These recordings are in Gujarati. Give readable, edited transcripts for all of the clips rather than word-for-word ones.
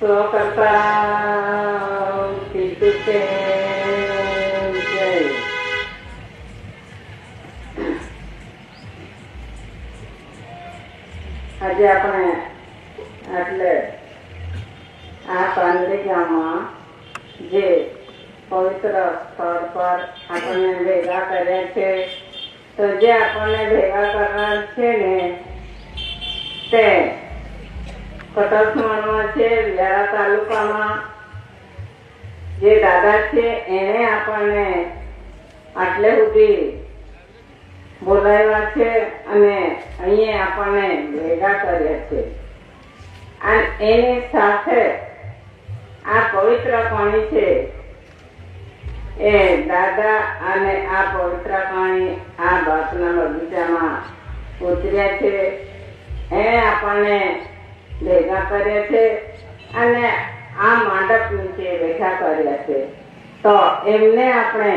સ્વ કરતા પિતૃ કે જય. આજે આપણે એટલે આ પાંદડી ગામમાં જે પવિત્ર સ્થળ પર આપણને ભેગા કર્યા છે, તો જે આપણને ભેગા કરવા છે ને તે કટકમણમાં છે, વ્યારા તાલુકામાં જે દાદા છે એને આપણને આટલે સુધી બોલાવ્યા છે અને અહીંયા આપણને ભેગા કર્યા છે. અને એની સાથે આ પવિત્ર પાણી છે એ દાદા અને આ પવિત્ર પાણી આ બાપના બગીચામાં ઉતર્યા છે. એને આપણને ભેગા કર્યા છે અને આ માંડપ નીચે બેઠા કર્યા છે. તો એમને આપણે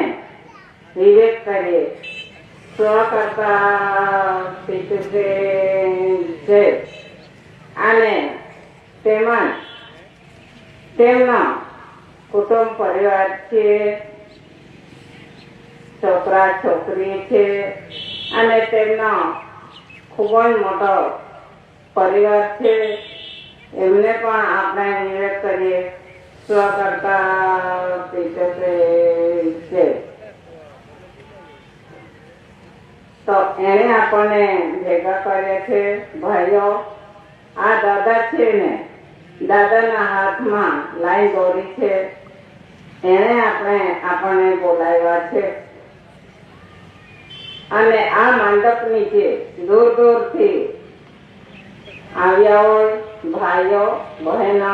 વિવેક કરીએ. સ્વ કરતા પિતૃ કે જય. અને તેમજ તેમનો કુટુંબ પરિવાર છે, છોકરા છોકરી છે અને તેમનો ખૂબ જ મોટો પરિવાર છે. એમને પણ આપણે વિવેક કરીએ. સ્વ કરતા પિતૃ કે જય. તો એને આપણને ભેગા કર્યા છે. ભાઈઓ, આ દાદા છે ને, દાદાના હાથમાં લાઈન દોરી છે. એને આપણને બોલાવ્યા છે અને આ માંડપ નીચે દૂર દૂરથી આવ્યા હોય ભાઈઓ બહેનો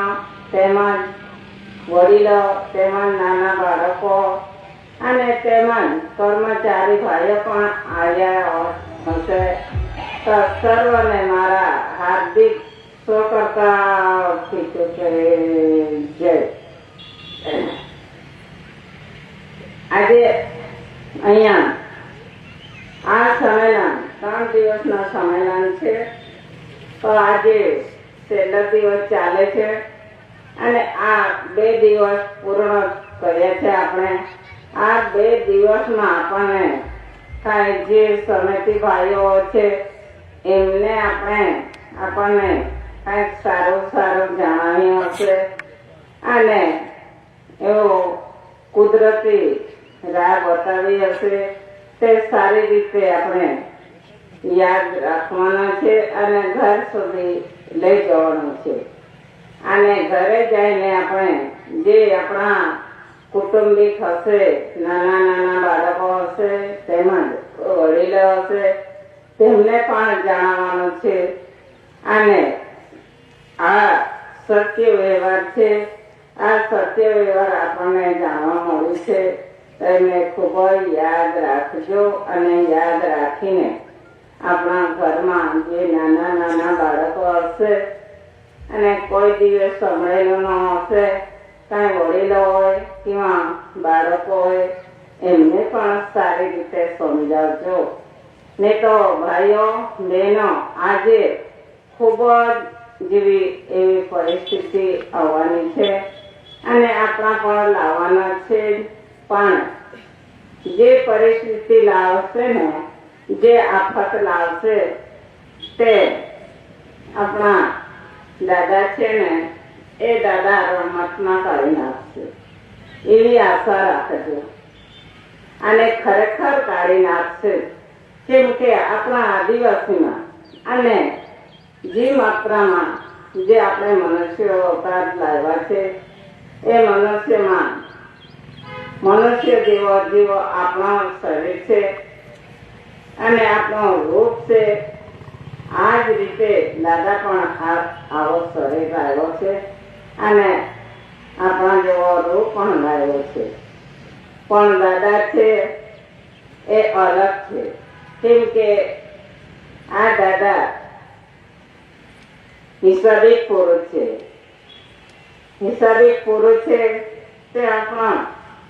તેમજ વડીલો તેમજ નાના બાળકો અને તેમજ કર્મચારી ભાઈઓ પણ આવ્યા હશે. તો સર્વને મારા હાર્દિક સ્વ કરતા પિતૃ કે જય. આજે અહીંયા આ સંમેલન 3 દિવસનો સંમેલન છે. તો આજે છેલ્લો દિવસ ચાલે છે અને આ 2 દિવસ પૂર્ણ કર્યા છે આપણે. આ 2 દિવસમાં આપણને કાંઈ જે સમિતિ ભાઈઓ છે એમને આપણને કાંઈક સારું જણાવ્યું હશે અને એવો કુદરતી રાહ બતાવી હશે. તે સારી રીતે આપણે યાદ રાખવાના છે અને ઘર સુધી લઈ જવાનું છે. અને ઘરે જઈને આપણે જે આપણા કુટુંબિક હશે, નાના બાળકો હશે તેમજ વડીલો હશે તેમને પણ જણાવવાનું છે. અને આ સત્ય વ્યવહાર છે. આ સત્ય વ્યવહાર આપણને જાણવા મળ્યું છે. એમને ખૂબ જ યાદ રાખજો અને યાદ રાખીને આપણા ઘરમાં જે નાના બાળકો હશે અને કોઈ દિવસ સંભળેલું ન હશે, કાંઈ વડીલો હોય કિંવા બાળકો હોય એમને પણ સારી રીતે સમજાવજો. ને તો ભાઈઓ બહેનો, આજે ખૂબ જ એવી પરિસ્થિતિ આવવાની છે અને આપણા પણ લાવવાના છે. પણ જે પરિસ્થિતિ લાવશે ને, જે આફત લાવશે તે આપણા દાદા છે ને એ દાદા રમતમાં કાઢી નાખશે એવી આશા રાખજો. અને ખરેખર કાઢી નાખશે. કેમ કે આપણા આદિવાસીમાં અને જે માત્રામાં જે આપણે મનુષ્યો અવતાર લાવ્યા છે એ મનુષ્યમાં મનુષ્ય જેવો આપણો શરીર છે અને આપણો રૂપ છે. આ જ રીતે દાદા પણ આવો શરીર લાવ્યો છે અને આપણા જેવો રૂપ પણ લાવ્યો છે. પણ દાદા છે એ અલગ છે. કેમ કે આ દાદા હિસાબિક પુરુષ છે. હિસાબિક પુરુષ છે તે આપણા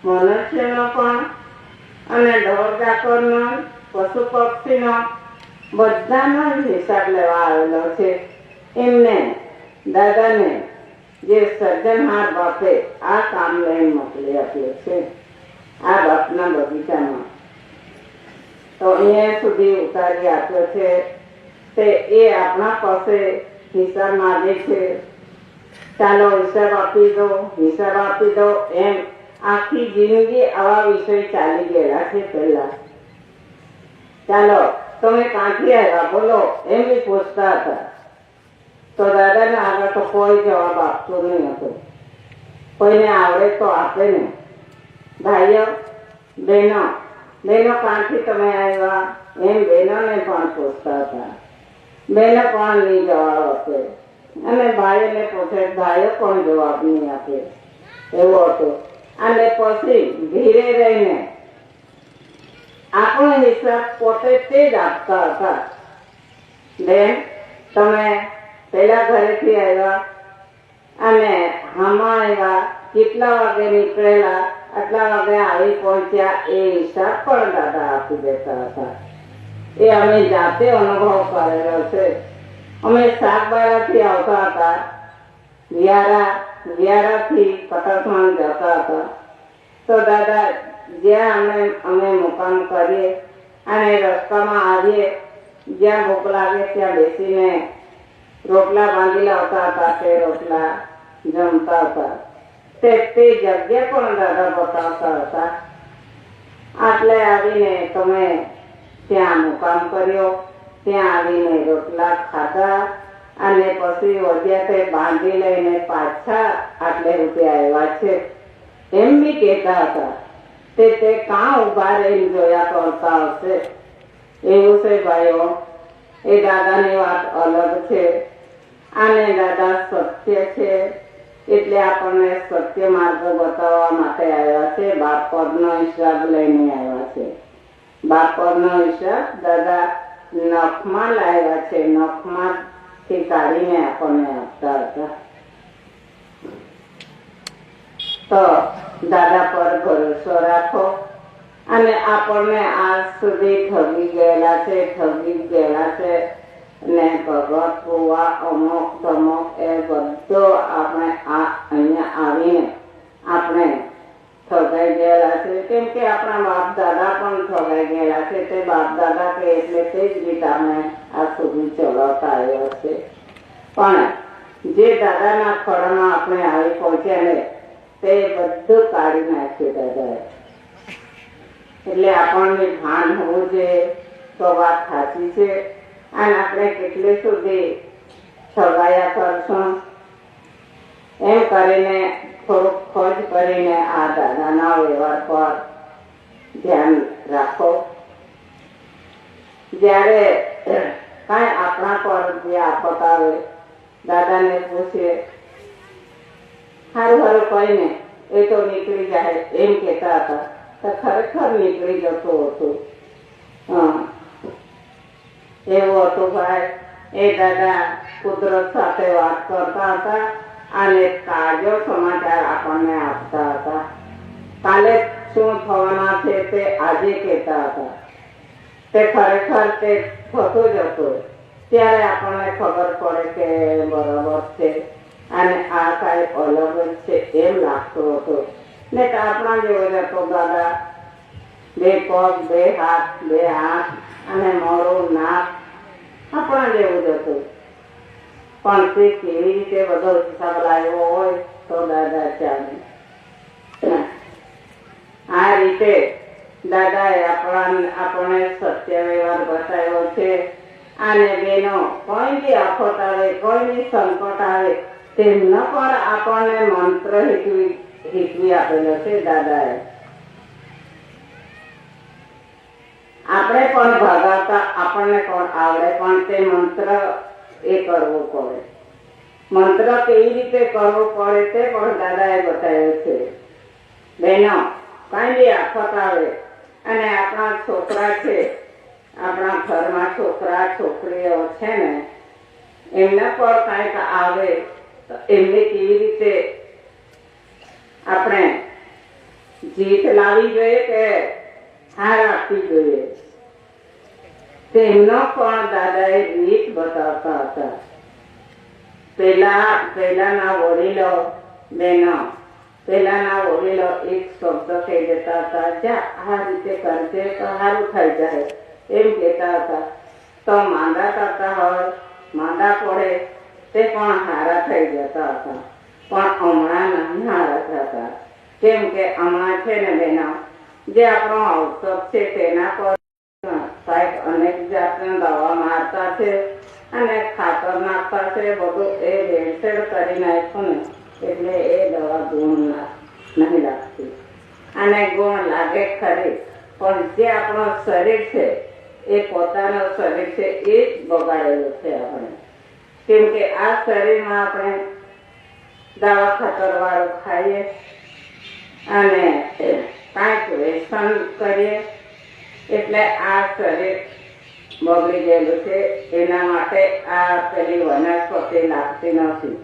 મનુષ્યનો પણ અને ઢોર ડાકોરનો, પશુ પક્ષીનો બધાનો જ હિસાબ લેવા આવેલો છે. એમને દાદાને જે સર્જનહાર બાપે આ કામ લઈને મોકલી આપ્યો છે આ બાપના બગીચામાં, તો અહીંયા સુધી ઉતારી આપ્યો છે તે એ આપણા પાસે હિસાબ માંગે છે. ચાલો હિસાબ આપી દો, હિસાબ આપી દો, એમ આખી જિંદગી આવા વિષય ચાલી ગયેલા છે. પહેલા ચાલો તમે ક્યાંથી આવ્યા બોલો એમ બી પૂછતા હતા. તો દાદાને આગળ તો કોઈ જવાબ આપતો નહીં હતો. કોઈને આવડે તો આપે ને. ભાઈઓ બહેનો, બહેનો ક્યાંથી તમે આવ્યા એમ બહેનોને પણ પૂછતા હતા. બહેનો પણ નહીં જવાબ આપે અને ભાઈઓને પૂછે, ભાઈઓ પણ જવાબ નહીં આપે. એવું હતું. અને પછી ધીરે રહીને આપણો હિસાબ પોતે તે જ આપતા હતા. બેન તમે પેલા ઘરેથી આવ્યા અને આમાં આવ્યા, કેટલા વાગે નીકળેલા, આટલા વાગે આવી પહોંચ્યા, એ હિસાબ પણ દાદા આપી દેતા હતા. એ અમે જાતે અનુભવ કરેલો છે. અમે શાકબારાથી આવતા હતા, વિયારાથી કટાસમાં જતા હતા. તો દાદા જ્યાં અમે મુકામ કરીએ અને રસ્તામાં આવીએ, જ્યાં ભૂખ લાગે ત્યાં બેસીને રોટલા બાંધી લાવતા હતા. તે રોટલા જમતા હતા. તે જગ્યા પણ દાદા બતાવતા હતા. આટલે આવીને તમે ત્યાં મુકામ કર્યો, ત્યાં આવીને રોટલા ખાધા અને પછી વધ્યા તે બાંધી લઈને પાછા આટલે રૂપિયા આવ્યા છે એમ બી કહેતા હતા. તે કાં ઉભા રહીને જોયા કરતા હશે. એવું છે ભાઈઓ, એ દાદાની વાત અલગ છે અને દાદા સત્ય છે એટલે આપણને સત્ય માર્ગ બતાવવા માટે આવ્યા છે. બાપ પરનો હિસાબ લઈને આવ્યા છે. બાપ પરનો હિસાબ દાદા નખમાં લાવ્યા છે. નખમાંથી કાઢીને આપણને આપતા હતા. તો દાદા પર ભરોસો રાખો. અને આપણને આજ સુધી ઠગી ગયેલા છે ને ભગત કુવા અમુક ધમક એ બધો આપણે અહીંયા આવીને આપણે ઠગાઈ ગયેલા છે. કેમ કે આપણા બાપ દાદા પણ ઠગાઈ ગયેલા છે. તે બાપ દાદા કે એટલે તે જ રીતે આપણે આ સુધી ચલાવતા આવ્યા છે. પણ જે દાદાના ખોળામાં આપણે આવી પહોંચ્યા ને તે બધું કાઢી નાખ્યું દાદાએ. એટલે આપણને ભાન હોવું જોઈએ તો વાત સાચી છે. અને આપણે કેટલે સુધી ઠગાયા કરશું એમ કરીને થોડુંક ખોજ કરીને આ દાદાના વ્યવહાર પર ધ્યાન રાખો. જ્યારે કાંઈ આપણા પર જે આફત આવે દાદાને પૂછીએ, સારું સારું કહીને એ તો નીકળી જાય એમ કહેતા હતા. તો ખરેખર નીકળી જતું હતું. એવું હતું ભાઈ. એ દાદા કુદરત સાથે વાત કરતા હતા અને તાજો સમાચાર આપણને આપતા હતા. કાલે શું થવાના છે તે આજે કહેતા હતા. તે ખરેખર તે થતું જ હતું. ત્યારે આપણને ખબર પડે કે બરાબર છે અને આ કાંઈ અલગ જ છે એમ લાગતું હતું. ને તો આપણા જેવો જ હતો દાદા. બે પગ, બે હાથ, બે આંખ અને મોડું, નાક આપણા જેવું જ હતું. પણ તે કેવી રીતે બધો હિસાબ લાવ્યો હોય તો દાદા ચાલે. આ રીતે દાદાએ આપણને સત્ય વ્યવહાર બતાવ્યો છે. અને બેનો કોઈ બી આફત આવે, કોઈ બી સંકટ આવે તેમનો પણ આપણને મંત્ર શીખવી આપેલો છે દાદાએ. આપણે પણ ભગાવતા આપણને પણ આવડે, પણ તે મંત્ર એ કરવું પડે. મંત્ર કેવી રીતે કરવું પડે તે પણ દાદાએ બતાવ્યું છે. બહેનો કઈ બી આફત આવે અને આપણા છોકરા છે, આપણા ઘરમાં છોકરા છોકરીઓ છે ને, એમના પર કાંઈક આવે તો એમને કેવી રીતે આપણે જીત લાવવી જોઈએ કે હાર આપવી જોઈએ તેમનો પણ દાદાએ રીત બતાવતા હતા. પહેલાના વડીલો બહેનો પહેલાના વડીલો એક શબ્દ કહી દેતા હતા, જા આ રીતે કરજે તો સારું થઈ જાય એમ કહેતા હતા. તો માંદા કરતા હોય, માંદા પડે તે પણ હારા થઈ જતા હતા. પણ હમણાં નહીં હારા થતા. કેમ કે હમણાં છે ને બેનો, જે આપણો ઔષધ છે તેના પર સાહેબ અનેક જાતના દવા મારતા છે અને ખાતર નાખતા છે. બધું એ ભેળસેળ કરી નાખ્યું ને એટલે એ દવા ગુણ નહીં લાગતી. અને ગુણ લાગે ખરી, પણ જે આપણું શરીર છે એ પોતાનું શરીર છે એ જ બગાડેલું છે આપણે. કેમ કે આ શરીરમાં આપણે દવા ખાતર વાળું ખાઈએ અને કાંઈક વ્યસન કરીએ એટલે આ શરીર બગડી ગયેલું છે. એના માટે આ પેલી વનસ્પતિ લાગતી નથી.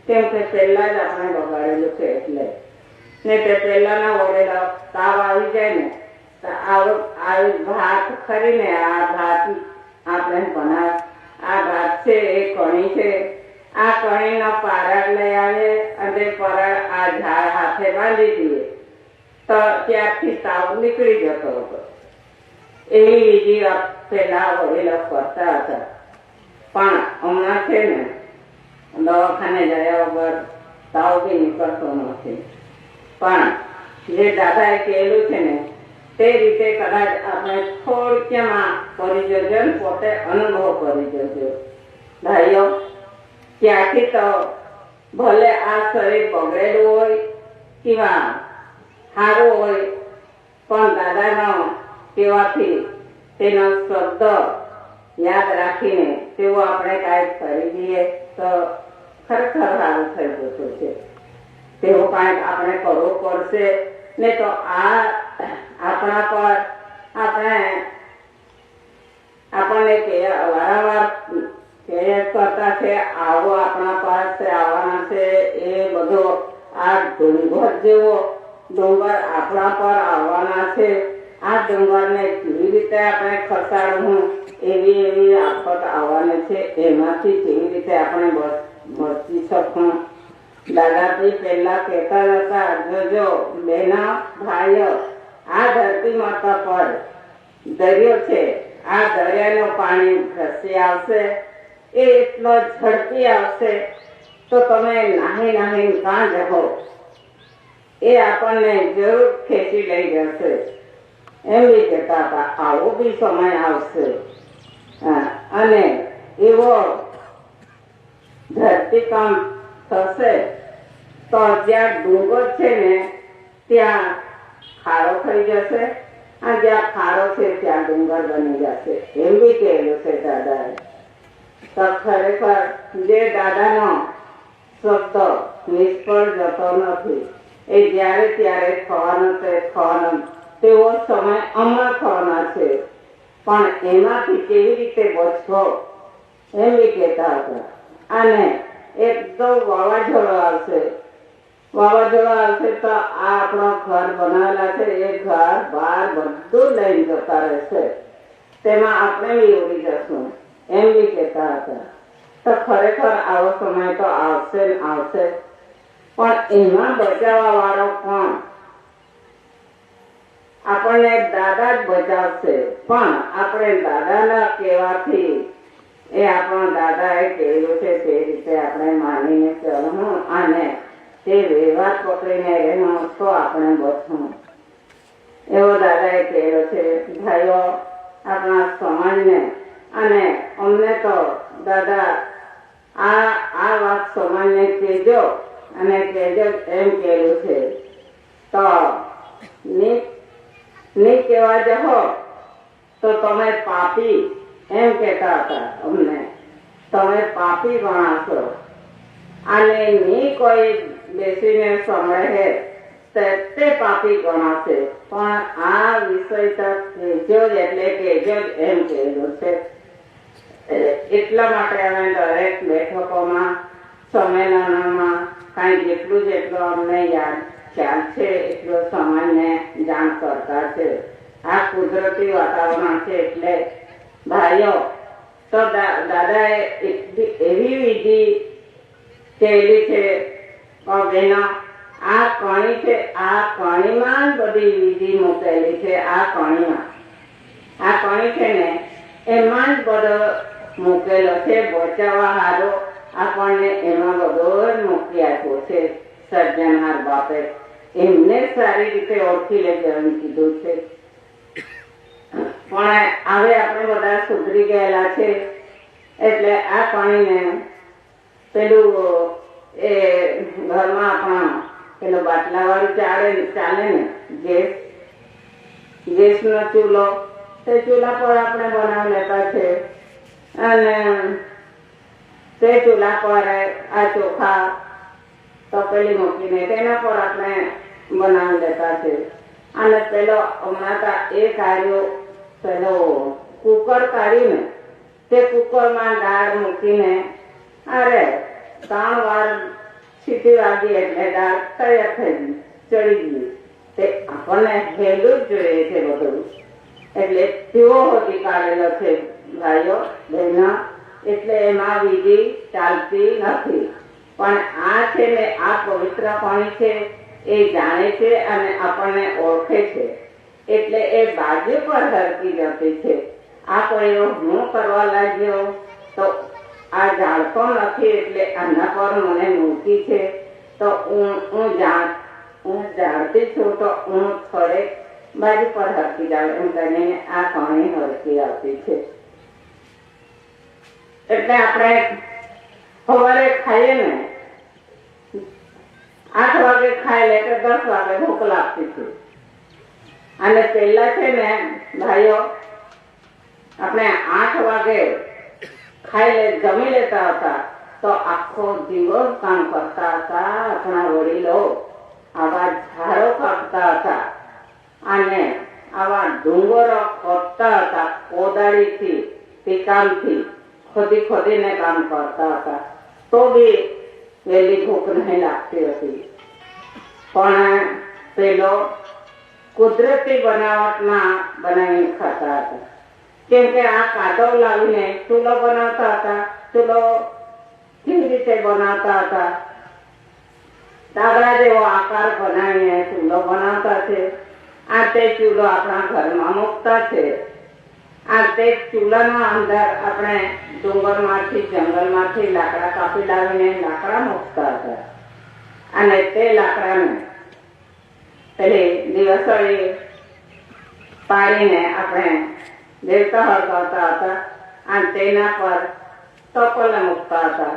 કેમ કે પહેલા જ આપણે બગાડેલું છે એટલે. ને તે પહેલાના વડેલા તાવ આવી જાય ને તો આવી ભાત ખરીને આ ભાત આપણે બનાવ. આ ભાત છે એ કણી છે. આ કણીનો પારડ લઈ આવે અને પરાળ આ ઝાડ હાથે બાંધી દઈએ તો ત્યારથી તાવ નીકળી જતો હતો. એવી વિધિ પેલા વડીલો કરતા હતા. પણ હમણાં છે ને દવાખાને ગયા વગર તાવ બી નીકળતો નથી. પણ જે દાદાએ કહેલું છે ને તે રીતે કદાચ આપણે થોડક્યામાં કરી જજો ને પોતે અનુભવ કરી જજો ભાઈઓ. ત્યાંથી તો ભલે આ શરીર બગડેલું હોય કિંવા સારું હોય, પણ દાદાનો કહેવાથી તેનો શબ્દ યાદ રાખીને તેવું આપણે કાંઈક કરી દઈએ તો ખરેખર સારું થઈ જતું છે. તેવું કાંઈક આપણે કરવું પડશે ને તો આ આપણા પર આપણને વારંવાર કરતા છે આવો આપણા પાસે આવવાના છે. એ બધો આ ડુંગર જેવો ડુંગર આપણા પર આવવાના છે. આ ડુંગરને કેવી રીતે આપણે ખસાડવું, એવી આફત આવવાની છે. એમાંથી કેવી રીતે આપણે બચી શકું. દાદાજી પહેલા કહેતા હતા, જોજો બહેનો ભાઈઓ, આ ધરતી માતા પર દરિયો છે. આ દરિયાનું પાણી ખસી આવશે, એ એટલો ઝડપી આવશે તો તમે નાહી કાં જશો, એ આપણને જરૂર ખેંચી લઈ જશે એમ બી કહેતા હતા. આવો બી સમય આવશે અને એવો ધરતીકંપ થશે તો જ્યાં ડુંગર છે ને ત્યાં ખાડો થઈ જશે, અને જ્યાં ખાડો છે ત્યાં ડુંગર બની જશે એમ બી કહેલું છે દાદાએ. તો ખરેખર જે દાદાનો શબ્દ નિષ્ફળ જતો નથી. એ જ્યારે ત્યારે થવાનો છે, થવાનો તેવો સમય હમણાં થવાના છે. પણ એમાંથી કેવી રીતે બચવો એમ બી કહેતા હતા. અને એકદમ વાવાઝોડો આવશે. વાવાઝોડો આવશે તો આ આપણો ઘર બનાવેલા છે એ ઘર બહાર બધું લઈને જતા રહેશે. તેમાં આપણે બી ઉડી જશું એમ બી કહેતા હતા. તો ખરેખર આવો સમય તો આવશે ને આવશે, પણ એમાં બચાવવા વાળો કોણ? આપણને દાદા જ બચાવશે. પણ આપણે દાદાના કહેવાથી એ આપણા દાદાએ કહેલું છે તે રીતે આપણે માનીને ચાલવું અને તે વ્યવહાર પકડીને રહેવું તો આપણે બચવું એવો દાદાએ કહેલો છે. ભાઈઓ, આપણા સમાજને અને અમને તો દાદા આ વાત સમાજને કહેજો અને કહેજો એમ કહેલું છે. તો નહીં કહેવા જહો તો તમે પાપી એમ કહેતા હતા અમને. તમે પાપી ગણાશો અને નહીં કોઈ બેસીને સાંભળે તે પાપી ગણાશે. પણ આ વિષય તો કહેજો જ એટલે કહેજો જ એમ કહેલું છે. એટલા માટે અમે દરેક બેઠકોમાં સંમેલનોમાં કાંઈ જેટલું અમને યાદ ખ્યાલ છે એટલું સમાજને જાણ કરતા છે. આ કુદરતી વાતાવરણ છે એટલે ભાઈઓ તો દાદાએ એવી વિધિ કેલી છે બહેનો, આ કણી છે, આ કણીમાં જ બધી વિધિ મૂકેલી છે. આ કણીમાં, આ કણી છે ને એમાં જ બધો મૂકેલો છે. બચાવવા હારો આપણને એમાં બધો જ મૂકી આપ્યો છે. સર્જનહાર બાપે એમને સારી રીતે ઓળખી લેવાનું કીધું છે. પણ હવે આપણે બધા સુધરી ગયેલા છે એટલે આ પાણીને પેલું એ ઘરમાં આપણા પેલો બાટલા વાળું ચાલે ને ગેસ નો ચૂલો, તે ચૂલા પર આપણે બનાવી લેતા છે. અને તે ચૂલા પર આ ચોખા તપેલી મૂકીને તેના પર આપણે બનાવી લેતા છે. અને પેલો હમણાં એ કાર્યો પેલો કુકર કાઢ્યું ને તે કુકરમાં દાળ મૂકીને અરે 3 વાર સીટી વાગી એટલે દાળ તૈયાર થઈ ગઈ, ચડી ગઈ. તે આપણને હેલું જ જોઈએ છે બધું, એટલે તેવો હોતી કાઢેલો છે ભાઈઓ બહેનો. એટલે એમાં વિધિ ચાલતી નથી. પણ આ છે ને આ પવિત્ર પાણી છે, એ જાણે છે અને આપણને ઓળખે છે. એટલે એ બાજુ પર હરકી જતી છે. આ પ્રયોગ હું કરવા લાગ્યો તો આ જાણતો નથી, એટલે આના પર મને મૂકી છે. તો હું જાણતી છું તો હું થોડે બાજુ પર હરકી જાઉં એમ કરીને આ પાણી હરકી આવતી છે. એટલે આપણે સવારે ખાઈએ ને 8 વાગે ખાઈ લે તો 10 વાગે ભૂખ લાગતી છે. અને પહેલા છે ને ભાઈઓ આપણે 8 વાગે જમી લેતા હતા તો આખો દિવસ કામ કરતા હતા. આપણા વડીલો આવા ઝાડો કાપતા હતા અને આવા ડુંગરો ખોદતા હતા. કોદાળીથી ટીકામથી ખોદીને કામ કરતા હતા. તો બી વહેલી ભૂખ નહીં લાગતી હતી. પણ પેલો કુદરતી બનાવટમાં બનાવીને ખાતા હતા. કેમ કે આ કાદવ લાવીને ચૂલો બનાવતા હતા. ચૂલો કેવી રીતે બનાવતા હતા? તાગડા જેવો આકાર બનાવીને ચૂલો બનાવતા છે. આ તે ચૂલો આપણા ઘરમાં મૂકતા છે. આ તે ચૂલાના અંદર આપણે ડુંગરમાંથી જંગલમાંથી લાકડા કાપી લાવીને લાકડા મૂકતા હતા. અને તે લાકડાને પેલી દિવસોળી પાડીને આપણે દેવતા હળગાવતા હતા. અને તેના પર ટોપલા મૂકતા હતા.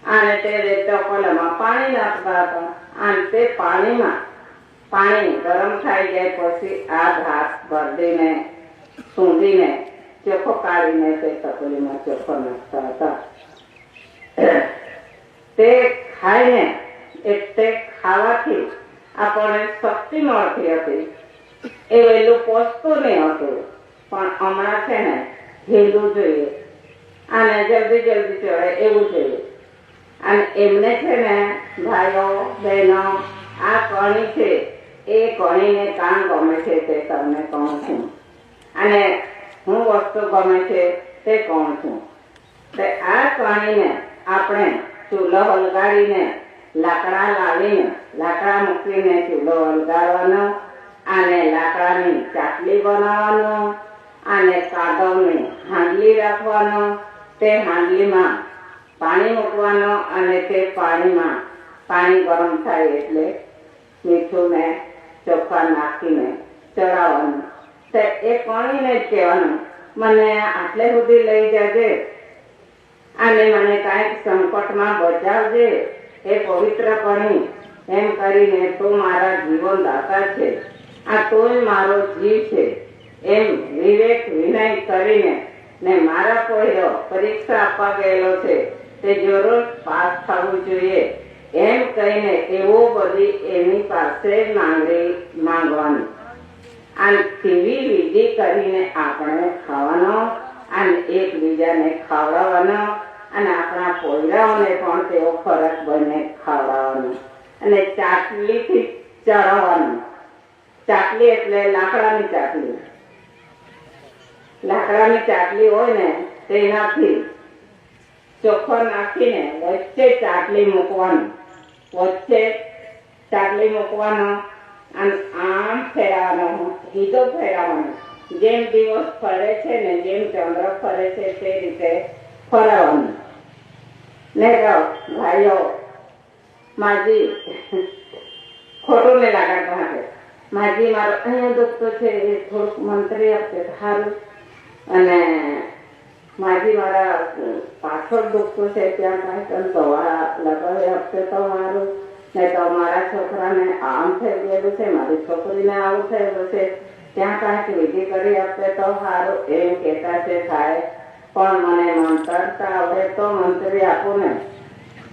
અને તે ટોપલામાં પાણી નાખતા હતા. અને તે પાણી ગરમ થઈ જાય પછી આ ભાત ભરીને સૂંધીને ચોખ્ખો કાઢીને તે ટોપલીમાં ચોખ્ખો નાખતા હતા. તે ખાઈને એટલે ખાવાથી આપણને શક્તિ મળતી હતી. એ વહેલું પહોંચતું નહીં હતું. પણ હમણાં છે ને હેલું જોઈએ અને જલ્દી ચડે એવું જોઈએ. અને એમને છે ને ભાઈઓ બહેનો આ કણી છે એ કણીને કામ ગમે છે તે તમને કહું છું. અને હું વસ્તુ ગમે છે તે કહું છું. તે આ કણીને આપણે ચૂલો હલગાડીને લાકડા લાવીને લાકડા મૂકીને ચૂલો હલગાડવાનો અને લાકડાની ચાટલી બનાવવાનો અને કાદવની હાંડલી રાખવાનો. તે હાંડલીમાં પાણી મૂકવાનો અને તે પાણી ગરમ થાય એટલે મીઠું ને ચોખા નાખીને ચડાવવાનું. તે એ કણીને જ કહેવાનું મને આટલે સુધી લઈ જજે અને મને કાંઈક સંકટમાં બચાવજે. એ પવિત્ર કણી એમ કરીને તું મારા જીવન દાતા છે. આ તું મારો જીવ છે એમ વિવેક વિનય કરીને ને મારા કોઈનો પરીક્ષા આપવા ગયેલો છે તે જરૂર પાસ થવું જોઈએ એમ કહીને એવું બધી એની પાસે માંગવાનું. અને તેવી વિધિ કરીને આપણે ખાવાનો અને એકબીજાને ખવડાવવાનો અને આપણા પોયરાઓને પણ તેવો ફરક બને ખવડાવવાનો. અને ચાટલીથી ચડાવવાનું. ચાટલી એટલે લાકડાની ચાટલી. લાકડાની ચાટલી હોય ને તેનાથી ચોખ્ખો નાખીને વચ્ચે ચાટલી મૂકવાનું, વચ્ચે ચાટલી મૂકવાનો અને આમ ફેરવાનો, સીધો ફેરવાનો. જેમ દિવસ ફરે છે ને જેમ ચંદ્ર ફરે છે તે રીતે ફરવાનું. ને ભાઈઓ માજી ખોટું નહીં લાગતું માટે માજી મારો અહીંયા દુખતો છે એ થોડુંક મંત્રી આપશે સારું, અને માજી મારા પાછળ દુખતું છે ત્યાં કાંઈ દવા લગાવી આપશે તો મારું, નહીં તો મારા છોકરાને આમ થઈ ગયેલું છે, મારી છોકરીને આવું થયેલું છે, ત્યાં કાંઈક વિધિ કરી આપશે તો સારું એમ કહેતા છે સાહેબ. પણ મને મંતરતા આવડે તો મંત્રી આપું ને.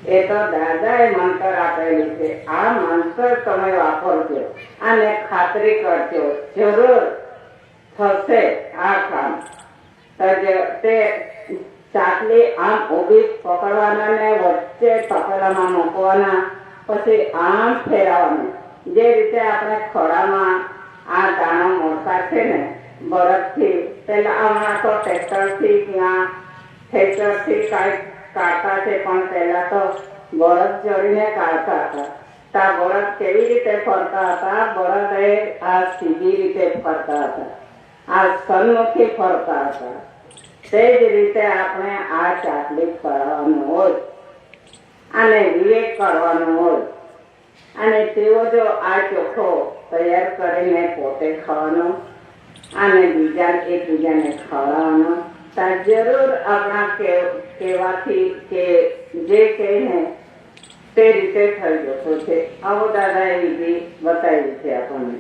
એ તો દાદાએ મંત્ર આપેલી છે. આ મંત્ર તમે વાપરજો અને ખાતરી કરજો જરૂર થશે આ કામ. તે ચાટલી આમ ઊભી પકડવાના ને વચ્ચે તપેલામાં મૂકવાના, પછી આમ ફેરવવાનું. જે રીતે આપણે ખોડામાં આ દાણો મોડતા છે ને બળદથી, પેલા હમણાં તો ટ્રેક્ટરથી ક્યાં ટ્રેક્ટરથી કાંઈક કાઢતા છે, પણ પહેલા તો બળદ જોડીને કાઢતા હતા. તા બળદ કેવી રીતે ફરતા હતા? બળદ એ આ સીધી રીતે ફરતા હતા, આ સન્મુખી ફરતા હતા. તે જ રીતે આપણે આ ચાટલી કરવાનું હોય અને વિવેક કરવાનો હોય. અને તેઓ જો આ ચોખ્ખો તૈયાર કરીને પોતે ખાવાનો અને એકબીજાને ખવડાવવાનો, ત્યાં જરૂર આપણા કહેવાથી કે જે કહીને તે રીતે થઈ જતો છે. આવો દાદાએ વિધિ બતાવી છે આપણને.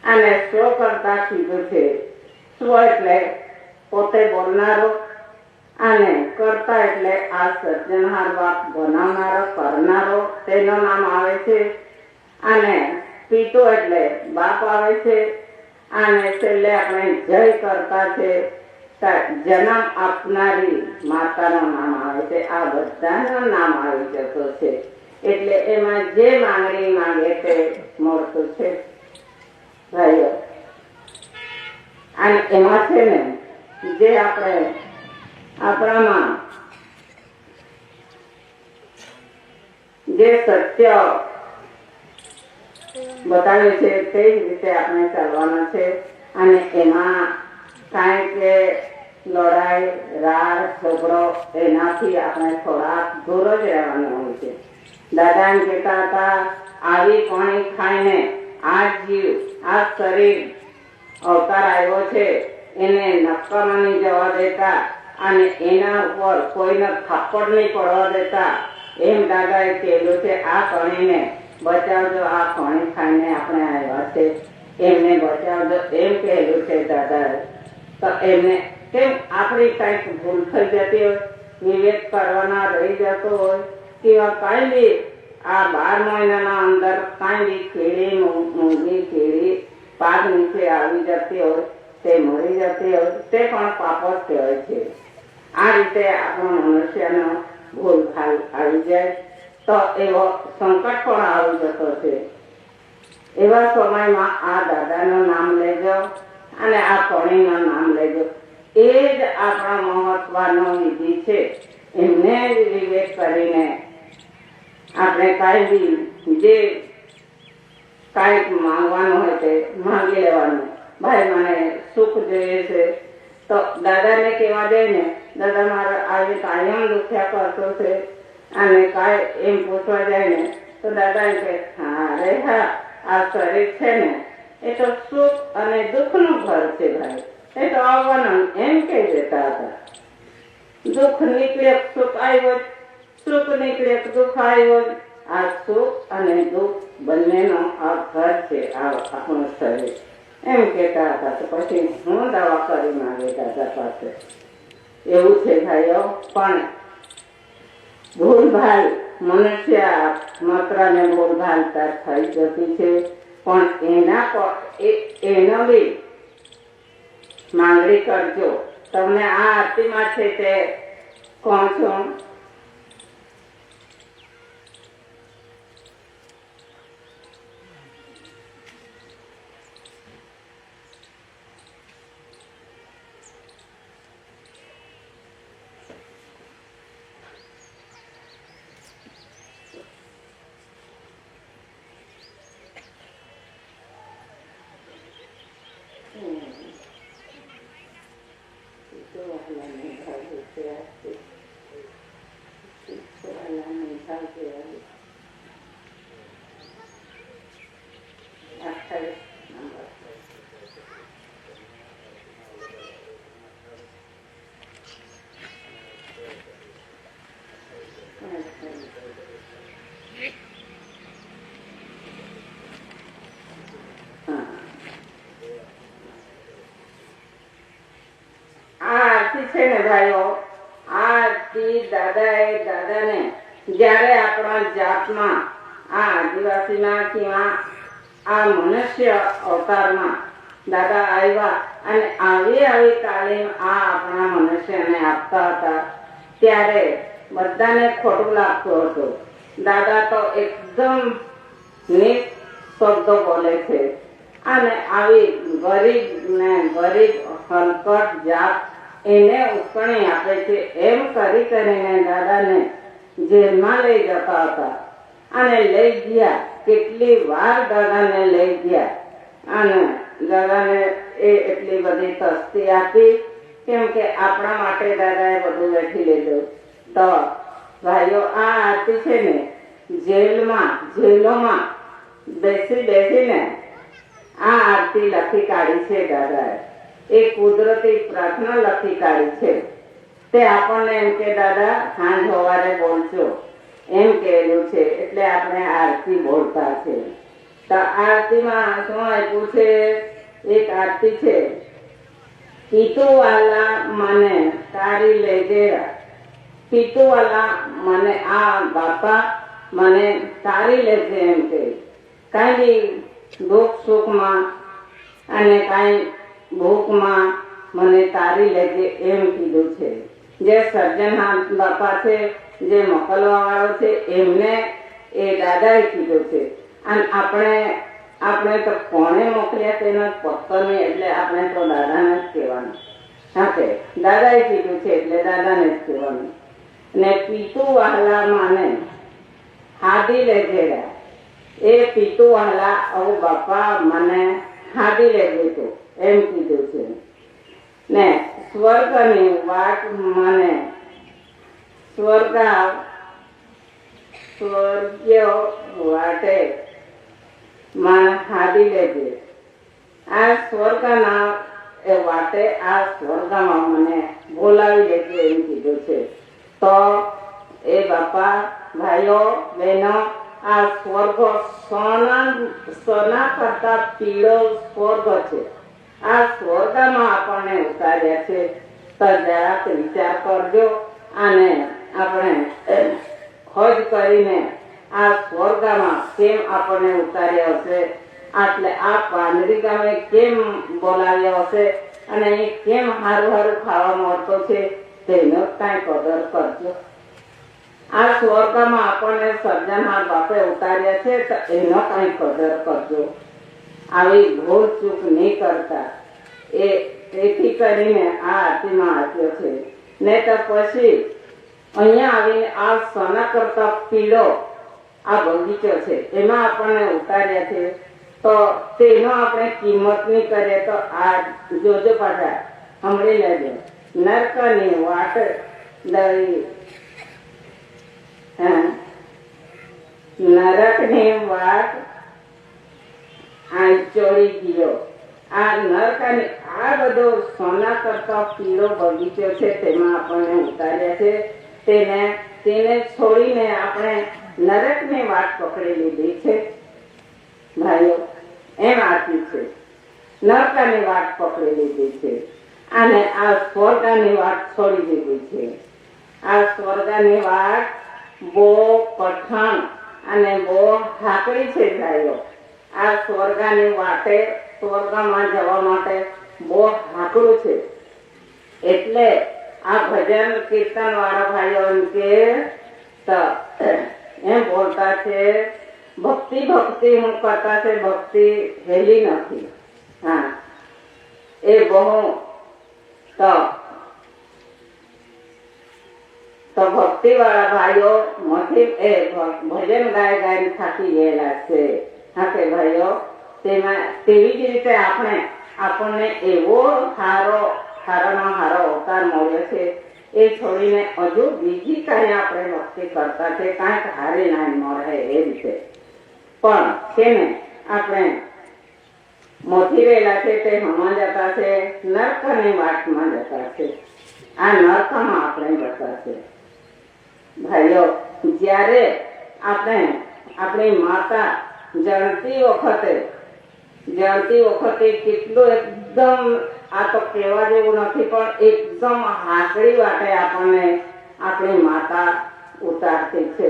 અને સ્વ કરતા કીધું છે. સ્વ એટલે પોતે બોલનારો અને કરતા એટલે આ સર્જનહાર વાત બનાવનારો, કરનારો, તેનું નામ આવે છે. અને પિતો એટલે બાપ આવે છે. અને છેલ્લે આપણે જય કરતા છે, જન્મ આપનારી માતાનું નામ આવે છે. આ બધાનું નામ આવી જતો છે. એટલે એમાં જે માંગણી માંગે તે મળતું છે ભાઈઓ. અને એમાં છે ને જે આપણે આપણામાં જે સત્ય બતાવે છે તે જ રીતે આપણે ચાલવાના છે. અને એમાં કાંઈ કે લડાઈ રાડ ઝઘડો એનાથી આપણે થોડા દૂર જ રહેવાનું હોય છે. દાદા એમ કહેતા હતા, આવી પાણી ખાઈને આ જીવ, આ શરીર અવતાર આવ્યો છે એને નકામા નહીં જવા દેતા અને એના ઉપર કોઈને થાપડ નહીં પડવા દેતા. એમ દાદાએ કહેલું છે. આ પાણીને બચાવજો, આ પાણી ખાઈને આપણે આવ્યા છે એમને બચાવજો એમ કહેલું છે દાદાએ. તો એમને કેમ આપણી કંઈક ભૂલ થઈ જતી હોય, વિવેક કરવાના રહી જતો હોય, કેવા કાંઈ બી આ 12 મહિનાના અંદર કાંઈ બી કીડી મૂંગી કીડી પાક નીચે આવી જતી હોય, તે મરી જતી હોય, તે પણ પાપ જ કહેવાય છે. આ રીતે આપણો મનુષ્યનો ભૂલભાલ આવી જાય તો એવો સંકટ પણ આવી જતો છે. એવા સમયમાં આ દાદાનું નામ લેજો અને આ પણીનું નામ લેજો. એ જ આપણા મહત્વનો વિધિ છે. એમને જ વિવેક કરીને આપણે કાંઈ બી જે કાંઈક માંગવાનું હોય તે માંગી લેવાનું. ભાઈ મને સુખ જોઈએ છે તો દાદાને કહેવા જાય ને, દાદા મારા આજે કાયમ દુખ્યા કરતો છે, અને કાંઈ એમ પૂછવા જાય ને તો દાદા એમ કહે, હા રે હા, આ શરીર છે ને એ તો સુખ અને દુઃખનું ઘર છે ભાઈ, એ તો આવવાનું એમ કહી દેતા હતા. દુઃખ નીકળે સુખ આવ્યો, સુખ નીકળે દુઃખ આવ્યો. આ સુખ અને દુઃખ બંનેનો આ ઘર છે, આ આપણું શરીર એમ કહેતા હતા. તો પછી હું દવા કરી માંગે દાદા પાસે. એવું છે ભાઈઓ. પણ ભૂલભાલ મનુષ્ય માત્ર ને ભૂલભાલ તાર થઈ જતી છે. પણ એનો બી માંગણી કરજો. તમને આ આરતીમાં છે તે કોણ છું? છે ને ભાઈઓ, આ આરતી દાદાને જ્યારે આપણા જાતમાં આ આદિવાસીના કિંવા આ મનુષ્ય અવતારમાં દાદા આવ્યા અને આવી તાલીમ આ આપણા મનુષ્યને આપતા હતા, ત્યારે બધાને ખોટું લાગતું હતું. દાદા તો એકદમ નિશબ્દો બોલે છે અને આવી ગરીબ હલકટ જાત એને ઉકણી આપે છે. એમ કરીને દાદાને જેલમાં લઈ જતા હતા અને લઈ ગયા. કેટલી વાર દાદાને લઈ ગયા અને દાદાને એટલી બધી તસ્તી આપી, કેમ કે આપણા માટે દાદાએ બધું વેઠી લીધું. તો ભાઈઓ, આ આરતી છે ને જેલોમાં બેસીને આ આરતી લખી કાઢી છે દાદાએ. એ કુદરતી પ્રાર્થના લખી કાઢી છે. તે આપણને એમ કે દાદા સાંજ સવારે બોલજો એમ કહેલું છે, એટલે આપણે આરતી બોલતા છે. તો આરતીમાં શું આપ્યું છે? એક આરતી છે, પીતુવાલા મને તારી લેજેરા. પીતુવાલા મને, આ બાપા મને તારી લેજે એમ કે કાંઈ દુઃખ સુખમાં અને કાંઈ ભૂખમાં મને તારી લેજે એમ કીધું છે. જે સર્જનહાર બાપા છે, જે મોકલવા વાળો છે, એમને એ દાદાએ કીધું છે. અને આપણે તો કોણે મોકલ્યા તેનો પત્તો નહીં, એટલે આપણે તો દાદાને જ કહેવાનું. હા, દાદાએ કીધું છે એટલે દાદાને જ કહેવાનું. ને પીતુ વહાલા માને હાદી લેજેરા. એ પીતુ વહાલા ઓ બાપા મને હાદી લેજે તો એમ કીધું છે. ને સ્વર્ગની વાટ મને સ્વર્ગીય વાટે મને હાદી લેજે. આ સ્વર્ગના વાટે આ સ્વર્ગમાં મને બોલાવી લેજે એમ કીધું છે. તો એ બાપા, ભાઈઓ, બહેનો, આ સ્વર્ગ સોના કરતા પીળો સ્વર્ગ છે. આ સ્વર્ગમાં આપણને ઉતાર્યા છે. તો જરાક વિચાર કરજો અને આપણે ખોજ કરીને આ સ્વર્ગમાં કેમ આપણને ઉતાર્યા હશે, એટલે આ પાંદરી ગામે કેમ બોલાવ્યા હશે અને એ કેમ સારું ખાવા મળતો છે તેનો કાંઈ કદર કરજો. આ સ્વર્ગમાં આપણને સર્જનહાર બાપે ઉતાર્યા છે તો એનો કાંઈ કદર કરજો. આવી ભૂલ ચૂક નહીં કરતા. એથી કરીને આ આરતીમાં આપ્યો છે. ને તો પછી અહીંયા આવીને આ સોના કરતા પીળો આ બગીચો છે, એમાં આપણને ઉતાર્યા છે. તો તેનો આપણે કિંમત નહીં કરીએ તો આ જોજો પાછા સાંભળી લેજો. નરકની વાટ દઈ, નરકની વાટ ચોરી ગયો. આ નરકની આ બધો સોના કરતા પીળો બગીચો છે, તેમાં આપણને ઉતાર્યા છે. તેને છોડીને આપણે નરકની વાટ પકડી લીધી છે. ભાઈઓ, એમ આરતી છે. નરકની વાટ પકડી લીધી છે અને આ સ્વર્ગની વાત છોડી દીધી છે. આ સ્વર્ગની વાત બહુ કઠણ અને બહુ હાકડી છે ભાઈઓ. આ સ્વર્ગની વાટે સ્વર્ગમાં જવા માટે બહુ હાકડું છે. એટલે આ ભજન કીર્તન વાળા ભાઈઓ એમ કે એમ બોલતા છે, ભક્તિ હું કરતા છે, ભક્તિ હેલી નથી. હા, એ બહુ તો ભક્તિ વાળા ભાઈઓ ભજન ગાઈને થાકી ગયેલા છે. હા કે ભાઈઓ, તેવી જ રીતે આપણને એવો સારામાં સારો અવતાર મળ્યો છે. એ છોડીને હજુ બીજી કાંઈ આપણે ભક્તિ કરતા છે, કાંઈક હારી ના મળે એ રીતે. પણ છે ને, આપણે મોથી રહેલા છે તે હમણાં જતા છે, નર્કની વાટમાં જતા છે. આ નર્કમાં આપણે જતા છે. ભાઈઓ, જ્યારે આપણી માતા જણતી વખતે કેટલું એકદમ આ તો કહેવા જેવું નથી, પણ એકદમ હાકડી વાટે આપણને આપણી માતા ઉતારતી છે.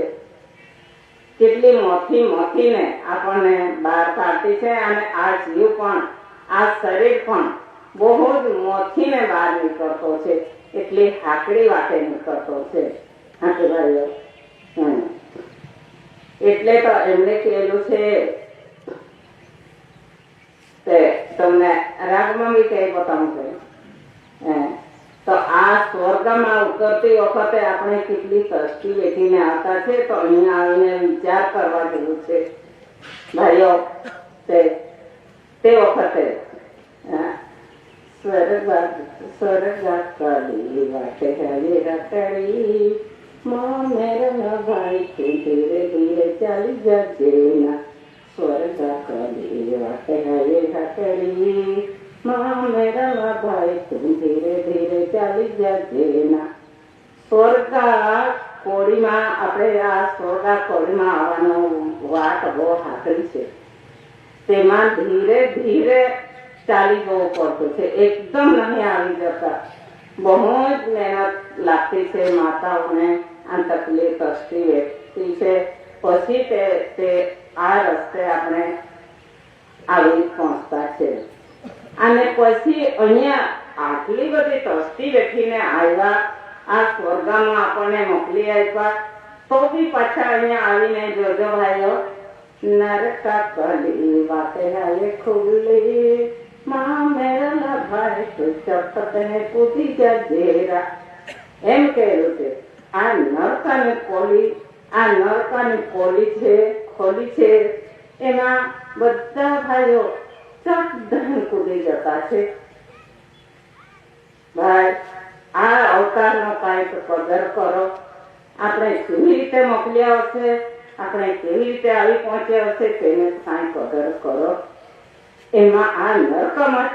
કેટલી મથીને આપણને બહાર કાઢતી છે, અને આ જીવ પણ, આ શરીર પણ બહુ જ મથીને બહાર નીકળતો છે, એટલી હાકડી વાટે નીકળતો છે. હાકડી ભાઈઓ, એટલે તો એમને કહેલું છે, તમને રાગમાં બી કઈ બતાવું છે. તો આ સ્વર્ગમાં ઉતરતી વખતે આપણે કેટલી તસ્તી બેઠીને આવતા છે, તો અહીંયા આવીને વિચાર કરવા જેવું છે ભાઈઓ. તે વખતે સ્વર્ગ કરી વાટે હરી રકડી મેરા ભાઈ તું ધીરે ધીરે ચાલી જજે ના. સ્વર્ગ કરી વાટે હરી રકડી મેરા ભાઈ તું ધીરે ધીરે ચાલી જજે ના. સ્વર્ગા કોડીમાં આપણે આ સ્વર્ગા કોડીમાં આવવાનો વાત બહુ હાકડી છે. તેમાં ધીરે ધીરે ચાલી જવું પડતું છે, એકદમ નહીં આવી જતા. બહુ જ મહેનત લાગતી છે માતાઓને, આ તકલીફ તસ્તી વેઠતી છે. પછી તે આ રસ્તે આપણે આવી પહોંચતા છે. અને પછી અહીંયા આટલી બધી તસ્તી વેઠીને આવ્યા, આ સ્વર્ગમાં આપણને મોકલી આપ્યા, તો બી પાછા અહીંયા આવીને જોજો ભાઈઓ, નરકા કલી વાતે હાલે ખુલ્લી મેરા ભાઈ તું ચપટને કૂદી જજેરા. એમ કહેલું છે. આ નરકાની કોલી છે, ખોલી છે, એમાં બધા ભાઈઓ ચપટને કૂદી જતા છે. ભાઈ, આ અવતારનો કાંઈક કદર કરો. આપણે કેવી રીતે મોકલ્યા હશે, આપણે કેવી રીતે આવી પહોંચ્યા હશે, તેને કાંઈ કદર કરો. એમાં આ નરકમાં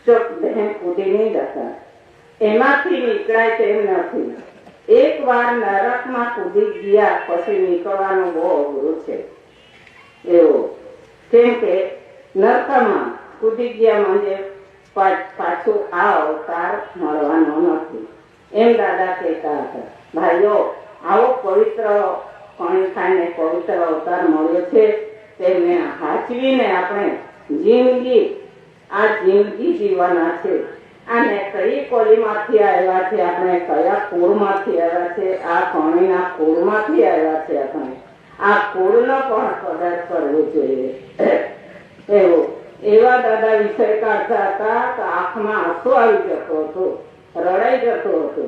ચોક બહેન કૂદી નહીં જતા, એમાંથી નીકળાય તેમ નથી. એક વાર નરકમાં કૂદી ગયા પછી નીકળવાનું બહુ અઘરું છે. એવું કેમ કે નરકમાં કૂદી ગયા म्हणजे પાછું આ અવતાર મળવાનો નથી, એમ દાદા કહેતા હતા. ભાઈઓ, આવો પવિત્ર પાણી ખાઈને પવિત્ર અવતાર મળ્યો છે, તેને હાચવીને આપણે જિંદગી જીવવાના છે. અને કઈ કોલીમાંથી આવ્યા છે, આપણે કયા કુળમાંથી આવ્યા છે, આ પાણીના કુળમાંથી આવ્યા છે. આપણે આ કુળનો પણ કદર કરવો જોઈએ. એવું એવા દાદા વિષય કાઢતા હતા તો આંખમાં આંસુ આવી જતો હતો, રડાઈ જતો હતો.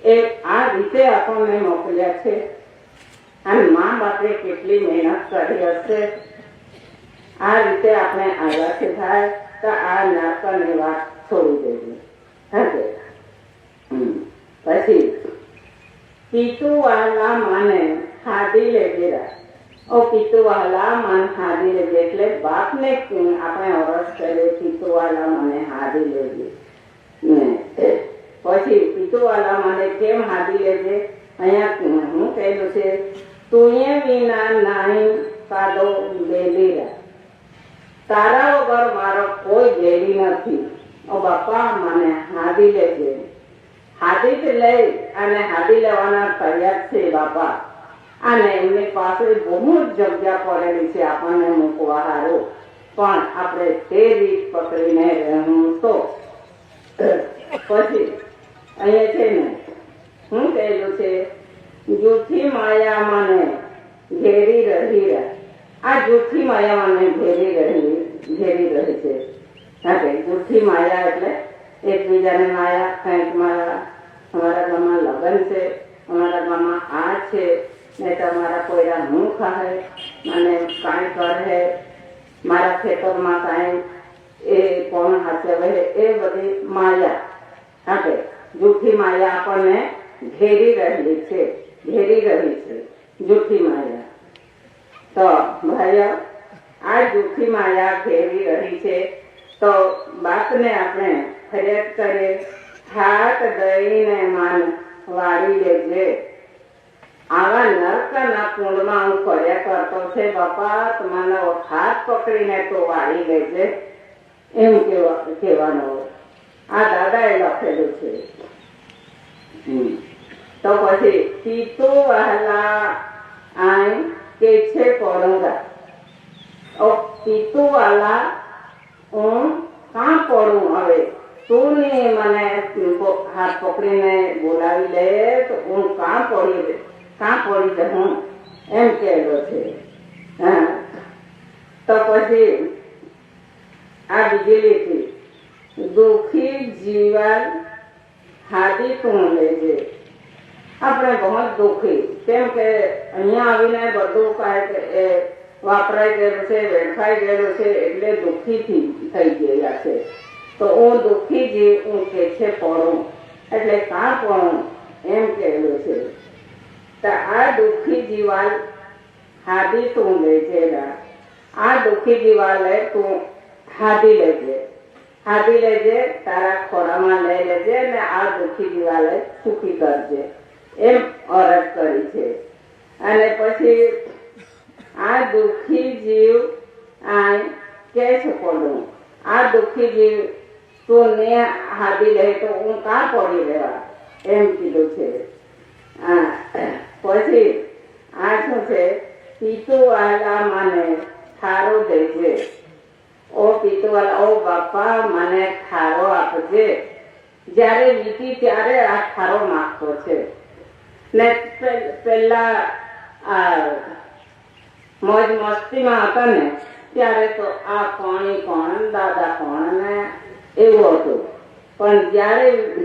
એ આ રીતે આપણને મોકલ્યા છે. અને મા બાપે કેટલી મહેનત કરી હશે. આ રીતે આપણે આવ્યા છે ભાઈ, તો આ નરકની વાત છોડી દેવી. પછી પિતુવાલા માને હાદી લે ગેરા. પિતુવાલા મન હાદી લેજે એટલે બાપને આપણે અરજ કરીએ, પિતુવાલા મને હાદી લેજે. પછી પિતુવાલા મને કેમ હાદી લેજે, અહીંયા હું કહેલું છે, તુએ વિના નાઈ કાદો લેલીરા. તારા વગર મારો કોઈ જેવી નથી. ઓ બાપા, મને હાદી લેજે. હાદી જ લઈ અને હાદી લેવાના તૈયાર છે બાપા. અને એમની પાસે બહુ જ જગ્યા પડેલી છે આપણને મૂકવા હારું, પણ આપણે તે રીત પકડીને રહેવું. તો પછી અહીંયા છે ને શું કહેલું છે, જૂઠી માયા મને ઘેરી રહી. આ જૂઠી માયા મને ઘેરી રહી છે. જૂઠી માયા એટલે એકબીજાને માયા, કંઈક મારા અમારા ગામમાં લગ્ન છે, અમારા ગામમાં આ છે, ને તમારા કોઈના હું ખાય અને કાંઈ કરે, મારા ખેતરમાં કાંઈ એ કોણ હાચવે, એ બધી માયા. આપણે જૂઠી માયા આપણને ઘેરી રહી છે જૂઠી માયા. તો ભાઈઓ, આ જૂઠી માયા ઘેરી રહી છે, તો બાપને આપણે ફરિયાદ કરીએ, હાથ દઈને માન વાળી લેજે. આવા નરકના કુંડમાં હું ફર્યા કરતો છે બાપા, તમારો હાથ પકડીને તો વાળી લેજે. એમ કહેવાનું. આ દાદાએ લખેલું છે. તો પછી પિતુ વહાલા આય કે છે પડુંગા. પિતુ વાલા હું કાં પડું? હવે તું ને મને હાથ પકડીને બોલાવી લે તો હું કાં પડી હું એમ કહેલો છે. હા, તો પછી આ બીજી લીટી, દુઃખી જીવન હાદી તું લેજે. આપણે બહુ દુઃખી, કેમ કે અહીંયા આવીને બધું કાંઈ વાપરાઈ ગયેલું છે, વેડફાઈ ગયેલું છે, એટલે દુઃખી થઈ ગયા છે. તો હું દુઃખી જીવ હું કે છે પડું, એટલે કાં પડું એમ કહેલું છે. તો આ દુઃખી જીવાલ હાદી તું લેજે. આ દુઃખી જીવાલે તું હાદી લેજે, તારા ખોળામાં લઈ લેજે અને આ દુઃખી જીવાલે સુખી કરજે એમ અરજ કરી છે. અને પછી આ દુઃખી જીવ આ કે છે પડું. આ દુઃખી જીવ તું ને હાદી લે તો હું કાં પડી રહેવા એમ કીધું છે. પછી આ શું છે, પિતુ વાલા મને ઠારો દેજે. ઓ પિતુ વાલા, ઓ બાપા મને ઠારો આપજે. જ્યારે વીતી ત્યારે આ ઠારો માગતો છે. ને પેલા મોજ મસ્તીમાં હતા ને ત્યારે તો આ કોણ દાદા કોણ ને એવું હતું. પણ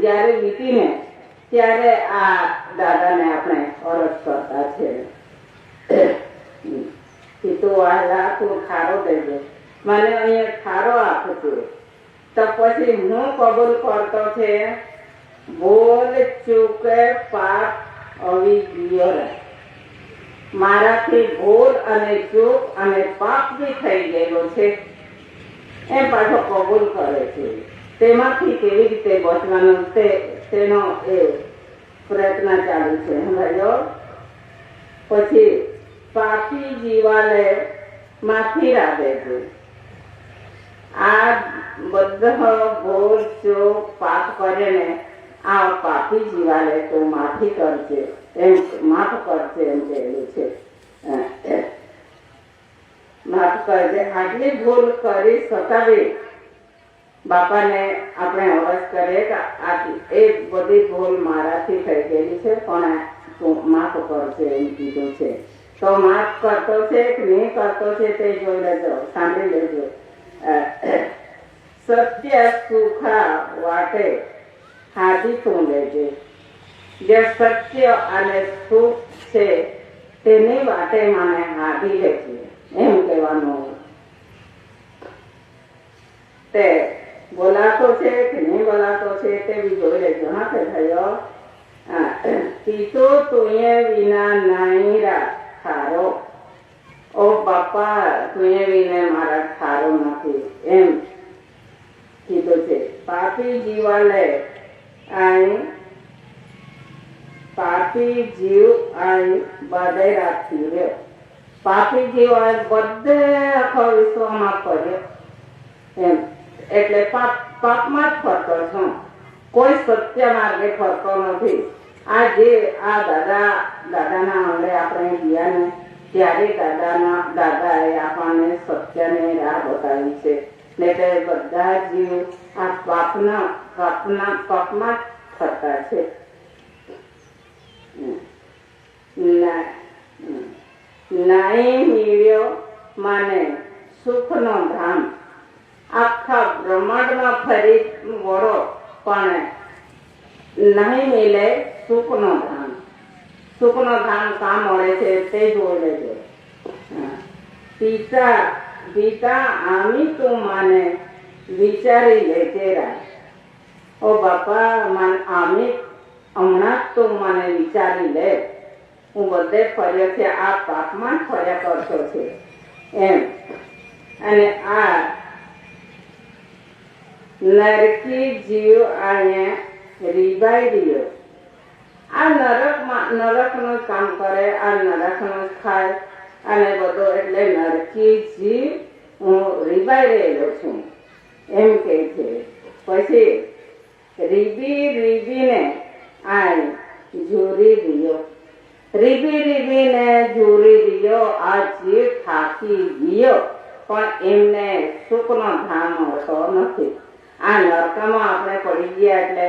જ્યારે વીતીને ત્યારે આ દાદાને આપણે અરજ કરતા છે. પિતુ વાલા તું ઠારો દેજે, મને અહીંયા ઠારો આપજો. તો પછી હું કબૂલ કરતો છે, ભૂલ ચૂકે પાપ અવિગયો. મારાથી ભૂલ અને ચૂક અને પાપ બી થઈ ગયેલો છે એમ પાછો કબૂલ કરે છે. તેમાંથી કેવી રીતે બચવાનું તેનો એ પ્રયત્ન ચાલુ છે. ભાઈઓ, પછી પાપી જીવાલે માફી રાખે છે. આ બધો ભૂલ ચૂક પાપ કરે ને આ પાપી જીવાલે તો માફી કરશે એમ માફ કરશે એમ કહેલું છે. માફ કરજે. આટલી ભૂલ કરી શકાવી બાપાને આપણે અરજ કરીએ કે એ બધી ભૂલ મારાથી થઈ ગયેલી છે, પણ તું માફ કરશે એમ કીધું છે. તો માફ કરતો છે કે નહીં કરતો છે તે જોઈ લેજો, સાંભળી લેજો. સત્ય સુખા વાટે હાથી તું લેજે. જે સત્ય અને સુખ છે તેની વાટે મને હાથી લેજે એમ કહેવાનું. તે બોલાતો છે કે નહીં બોલાતો છે તે બી જોઈ લેજો. હા કે થયો, પિતો તુએ વિના નહીં ઠારો. ઓ બાપા, તુએ વિને મારા ઠારો નથી એમ કીધું છે. પાપી જીવાલે પાપી જીવ અહીં બધે રાખી રહ્યો. પાપી જીવ બધે આખા વિશ્વમાં ફર્યો એમ, એટલે પાપમાં જ ફરતો છું, કોઈ સત્ય માર્ગે ફરતો નથી. આ દાદાના અંગે આપણે ગયા ને ત્યારે દાદાએ આપણને સત્યને રાહ બતાવી છે. એટલે બધા જીવ આ પાપમાં જ ફરતા છે. નાઈ મિલ્યો મને સુખનો ધામ. આખા બ્રહ્માંડમાં ફરી વળો પણ નહીં મિલે સુખનો ધામ. સુખનો ધામ કાં મળે છે તે જોઈ લેજો. પિતા આમી તું મને વિચારી લેજે રા. ઓ બાપા, આમી હમણાં જ તું મને વિચારી લે. હું બધે ફર્યો છે, આ પાપમાં જ ફર્યા કરતો છે એમ. અને આ નરકી જીવ અહીંયા રીબાઈ રહ્યો. આ નરકનું કામ કરે, આ નરકનું ખાય અને બધો, એટલે નરકી જીવ હું રીબાઈ રહેલો છું એમ કે છે. પછી રીબી રીબીને આય ઝૂરી દિયો, રીબી રીબીને ઝૂરી દિયો, આ જીવ થાકી ગયો પણ એમને સુખનો ધામ મળતો નથી. આ નરકામાં આપણે પડી ગયા એટલે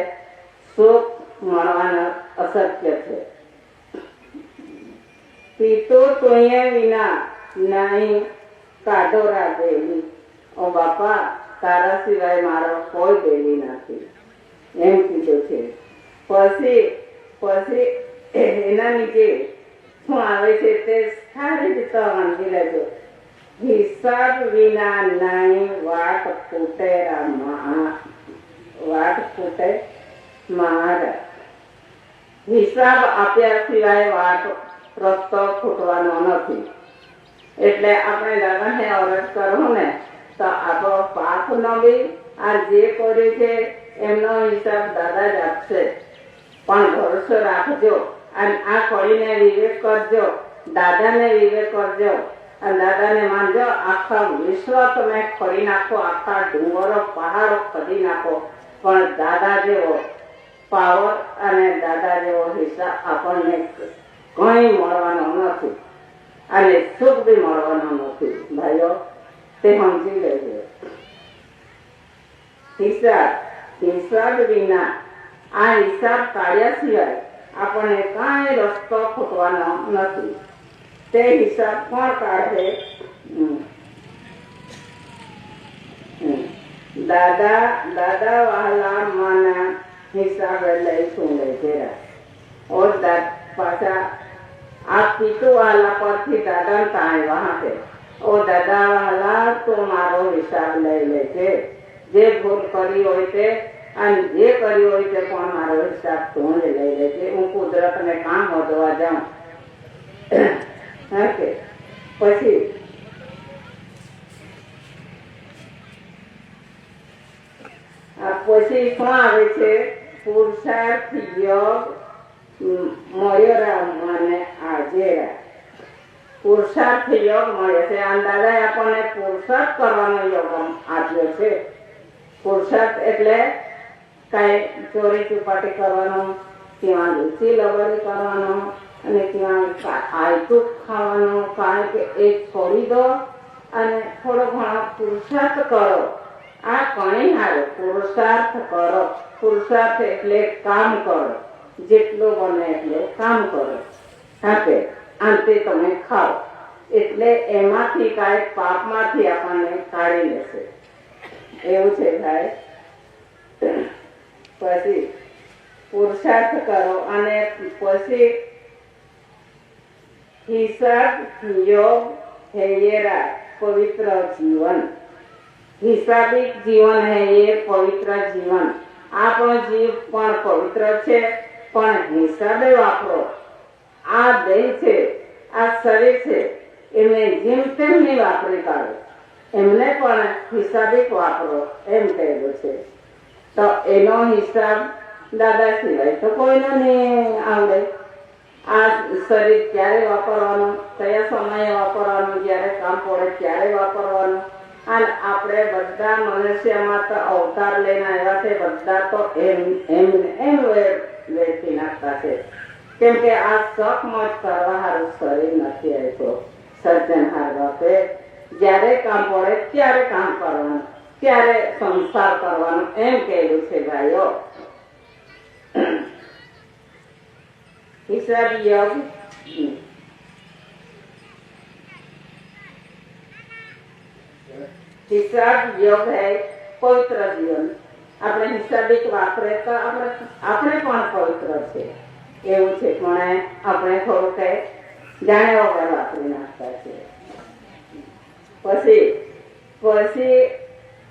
સુખ મળવાનું અશક્ય છે. પીતો તોય વિના નહીં કાઢોરા દેવી, ઓ બાપા તારા સિવાય મારો કોઈ દેવી નથી એમ કીધું છે. પછી પછી એના નીચે શું આવે છે તે સારી રીતે વાંચી લેજો. હિસાબ વિના નહીં વાટ ફૂટે વાટ ફૂટે મારા, હિસાબ આપ્યા સિવાય વાટ રસ્તો ફૂટવાનો નથી. એટલે આપણે દાદાને અરજ કરવું ને તો આપણો પાપ ન બી આ જે કર્યું છે એમનો હિસાબ દાદા જ આપશે. પણ ભરોસો રાખજો અને આ કરીને વિવેક કરજો, દાદાને વિવેક કરજો અને દાદાને માનજો. આખા વિશ્વ તમે ખોડી નાખો, આખા ડુંગરો પહાડો ખોદી નાખો, પણ દાદા જેવો પાવર અને દાદા જેવો હિસાબ આપણને કઈ મળવાનો નથી અને સુખ બી મળવાનો નથી. ભાઈઓ તે સમજી લેજો. હિસાબ વિના આ હિસાબ કાઢ્યા સિવાય આપણને કાંઈ રસ્તો ખૂટવાનો નથી. તે હિસાબ કોણ કાઢે? દાદા દાદા વાલા માના હિસાબે લઈ સુંદે જરા ઓર પાછા આ પીતુ વાલા પરથી દાદા તાય વહાં ઓ દાદા વાલા તો મારો હિસાબ લઈ લે છે. જે ભૂલ કરી હોય તે અને જે કર્યું હોય તે પણ મારો હિસાબ તું જ લઈ લે છે. હું કુદરતને કામ વધવા જાઉં. પછી પછી શું આવે છે? પુરુષાર્થ યોગ મળ્યો મને આજેરા. પુરુષાર્થ યોગ મળે છે. આ દાદાએ આપણને પુરુષાર્થ કરવાનો યોગ આપ્યો છે. પુરુષાર્થ એટલે કઈ ચોરી ચુપાટી કરવાનો, ત્યાં લૂચી લબરી કરવાનો અને ત્યાં આયતું ખાવાનું, કારણ કે એ છોડી દો અને થોડો ઘણો પુરુષાર્થ કરો. આ કણી હારે પુરુષાર્થ કરો. પુરુષાર્થ એટલે કામ કરો, જેટલું બને એટલે કામ કરો. આપે અંતે તમે ખાઓ એટલે એમાંથી કાંઈ પાપમાંથી આપણને કાઢી લેશે. એવું છે ભાઈ. પછી પુરુષાર્થ કરો અને પછી હિસાબ યોગ હેયેરા પવિત્ર જીવન. હિસાબિક જીવન હે એ પવિત્ર જીવન. આપણો જીવ પણ પવિત્ર છે, પણ હિસાબે વાપરો. આ દેહ છે, આ શરીર છે, એમને જેમ તેમ નહીં વાપરી કાઢો, એમને પણ હિસાબિક વાપરો એમ કહેલું છે. તો એનો હિસાબ દાદા સિવાય તો કોઈનો નહીં આવડે. આ શરીર ક્યારે વાપરવાનું, કયા સમયે વાપરવાનું, જ્યારે કામ પડે ત્યારે વાપરવાનું. અને આપણે બધા મનુષ્યમાં તો અવતાર લઈને આવ્યા છે, બધા તો એમ વેચી નાખતા છે. કેમ કે આ શોખ મોજ કરવા સારું શરીર નથી આવ્યો. સર્જનહાર બાપે જ્યારે કામ પડે ત્યારે કામ કરવાનું, ત્યારે સંસાર કરવાનો એમ કહેલું છે ભાઈઓ. હિસાબ યોગ હિસાબ યોગ હે પવિત્ર જીવન. આપણે હિસાબિક વાપરે તો આપણે પણ પવિત્ર છે એવું છે, પણ આપણે થોડું કઈ જાણે વગર વાપરી નાખતા છે. પછી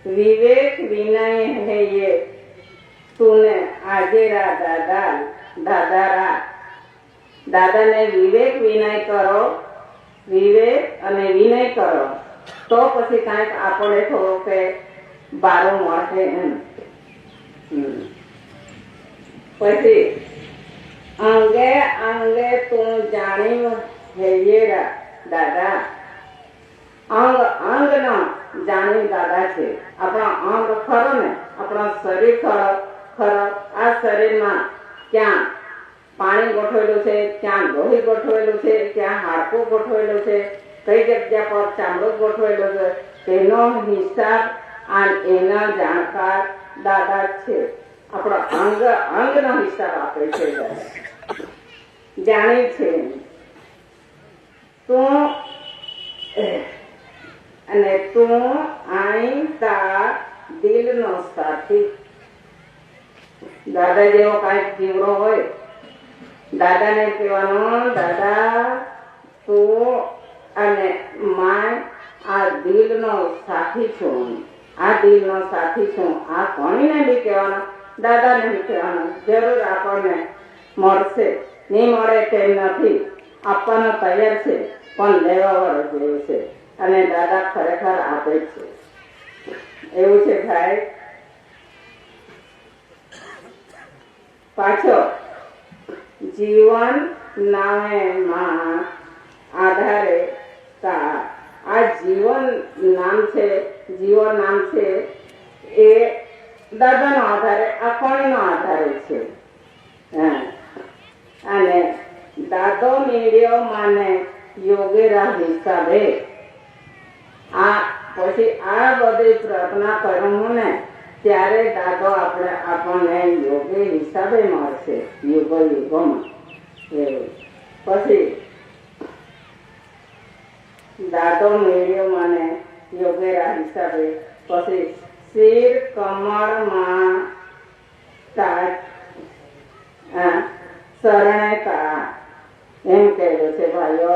વિવેક વિનય હે ये तूने આજેરા દાદા દાદાને વિવેક વિનય કરો, વિવેક અને વિનય કરો તો પછી કાંઈક આપણે થોડું કે બારું મળશે એમ. પછી અંગે અંગે તું જાણી હેયેરા દાદા. અંગ અંગનો જાણી દાદા છે. આપણા અંગ ખરો ને, આપણા શરીર ખરો, આ શરીરમાં ક્યાં પાણી ગોઠવેલું છે, ક્યાં લોહી ગોઠવેલું છે, ક્યાં હાડકું ગોઠવેલું છે, કઈ જગ્યા પર ચામડું ગોઠવેલું છે, તેનો હિસાબ એના જાણકાર દાદા છે. આપણો અંગનો હિસાબ આપે છે દાદા, જાણે છે. તું આઈ તા દિલનો સાથી. દાદા જેવો કાંઈક જીવડો હોય, દાદાને કહેવાનું, દાદા તું અને માય આ દિલનો સાથી છું, આ દિલનો સાથી છું. આ કોણીને બી કહેવાનું, દાદાને બી કહેવાનું. જરૂર આપણને મળશે, નહીં મળે તેમ નથી, આપવાનો તૈયાર છે, પણ લેવા વાળો જેવું છે. અને દાદા ખરેખર આપે છે, એવું છે ભાઈ. પાછો જીવન નામે માં આધારે આ જીવન નામ છે, જીવન નામ છે એ દાદાનો આધારે, આ કોણીનો આધારે છે. અને દાદો મેળ્યો માને યોગેરા હિસાબે. આ પછી આ બધી પ્રાર્થના કરું ને ત્યારે દાદો આપણને યોગ્ય હિસાબે મળશે, યુગોમાં. પછી દાદો મેળ્યો મને યોગેરા હિસાબે. પછી શિર કમળમાં શરણે તા, એમ કહેલું છે ભાઈઓ.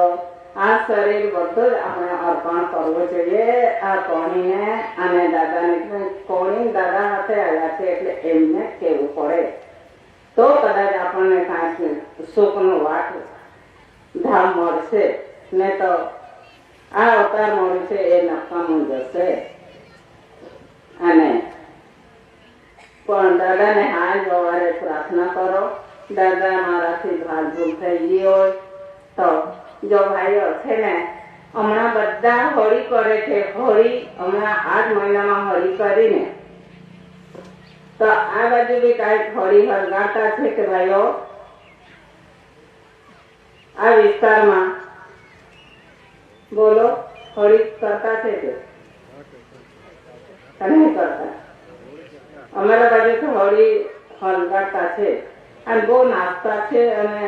આ શરીર બધું જ આપણે અર્પણ કરવું જોઈએ આ કોણીને અને દાદાને. કોણી દાદા હાથે આવ્યા છે એટલે એમને કહેવું પડે, તો કદાચ આપણને કાંઈક સુખનું વાટ ધામ મળશે. ને તો આ અવતાર મળ્યું છે એ નકામું જશે. અને પણ દાદાને હાલ સવારે પ્રાર્થના કરો, દાદા મારાથી ભૂલ થઈ ગઈ હોય તો. જો ભાઈઓ છે ને હમણાં બધા હોળી કરે છે, હોળી હમણાં 8 મહિનામાં હોળી કરીને, તો આ બાજુ બી કાંઈક હોળી હળગાતા છે કે ભાઈઓ આ વિસ્તારમાં? બોલો, હોળી કરતા છે કે નહીં કરતા? અમારા બાજુ તો હોળી હળગાતા છે અને બહુ નાસ્તા છે અને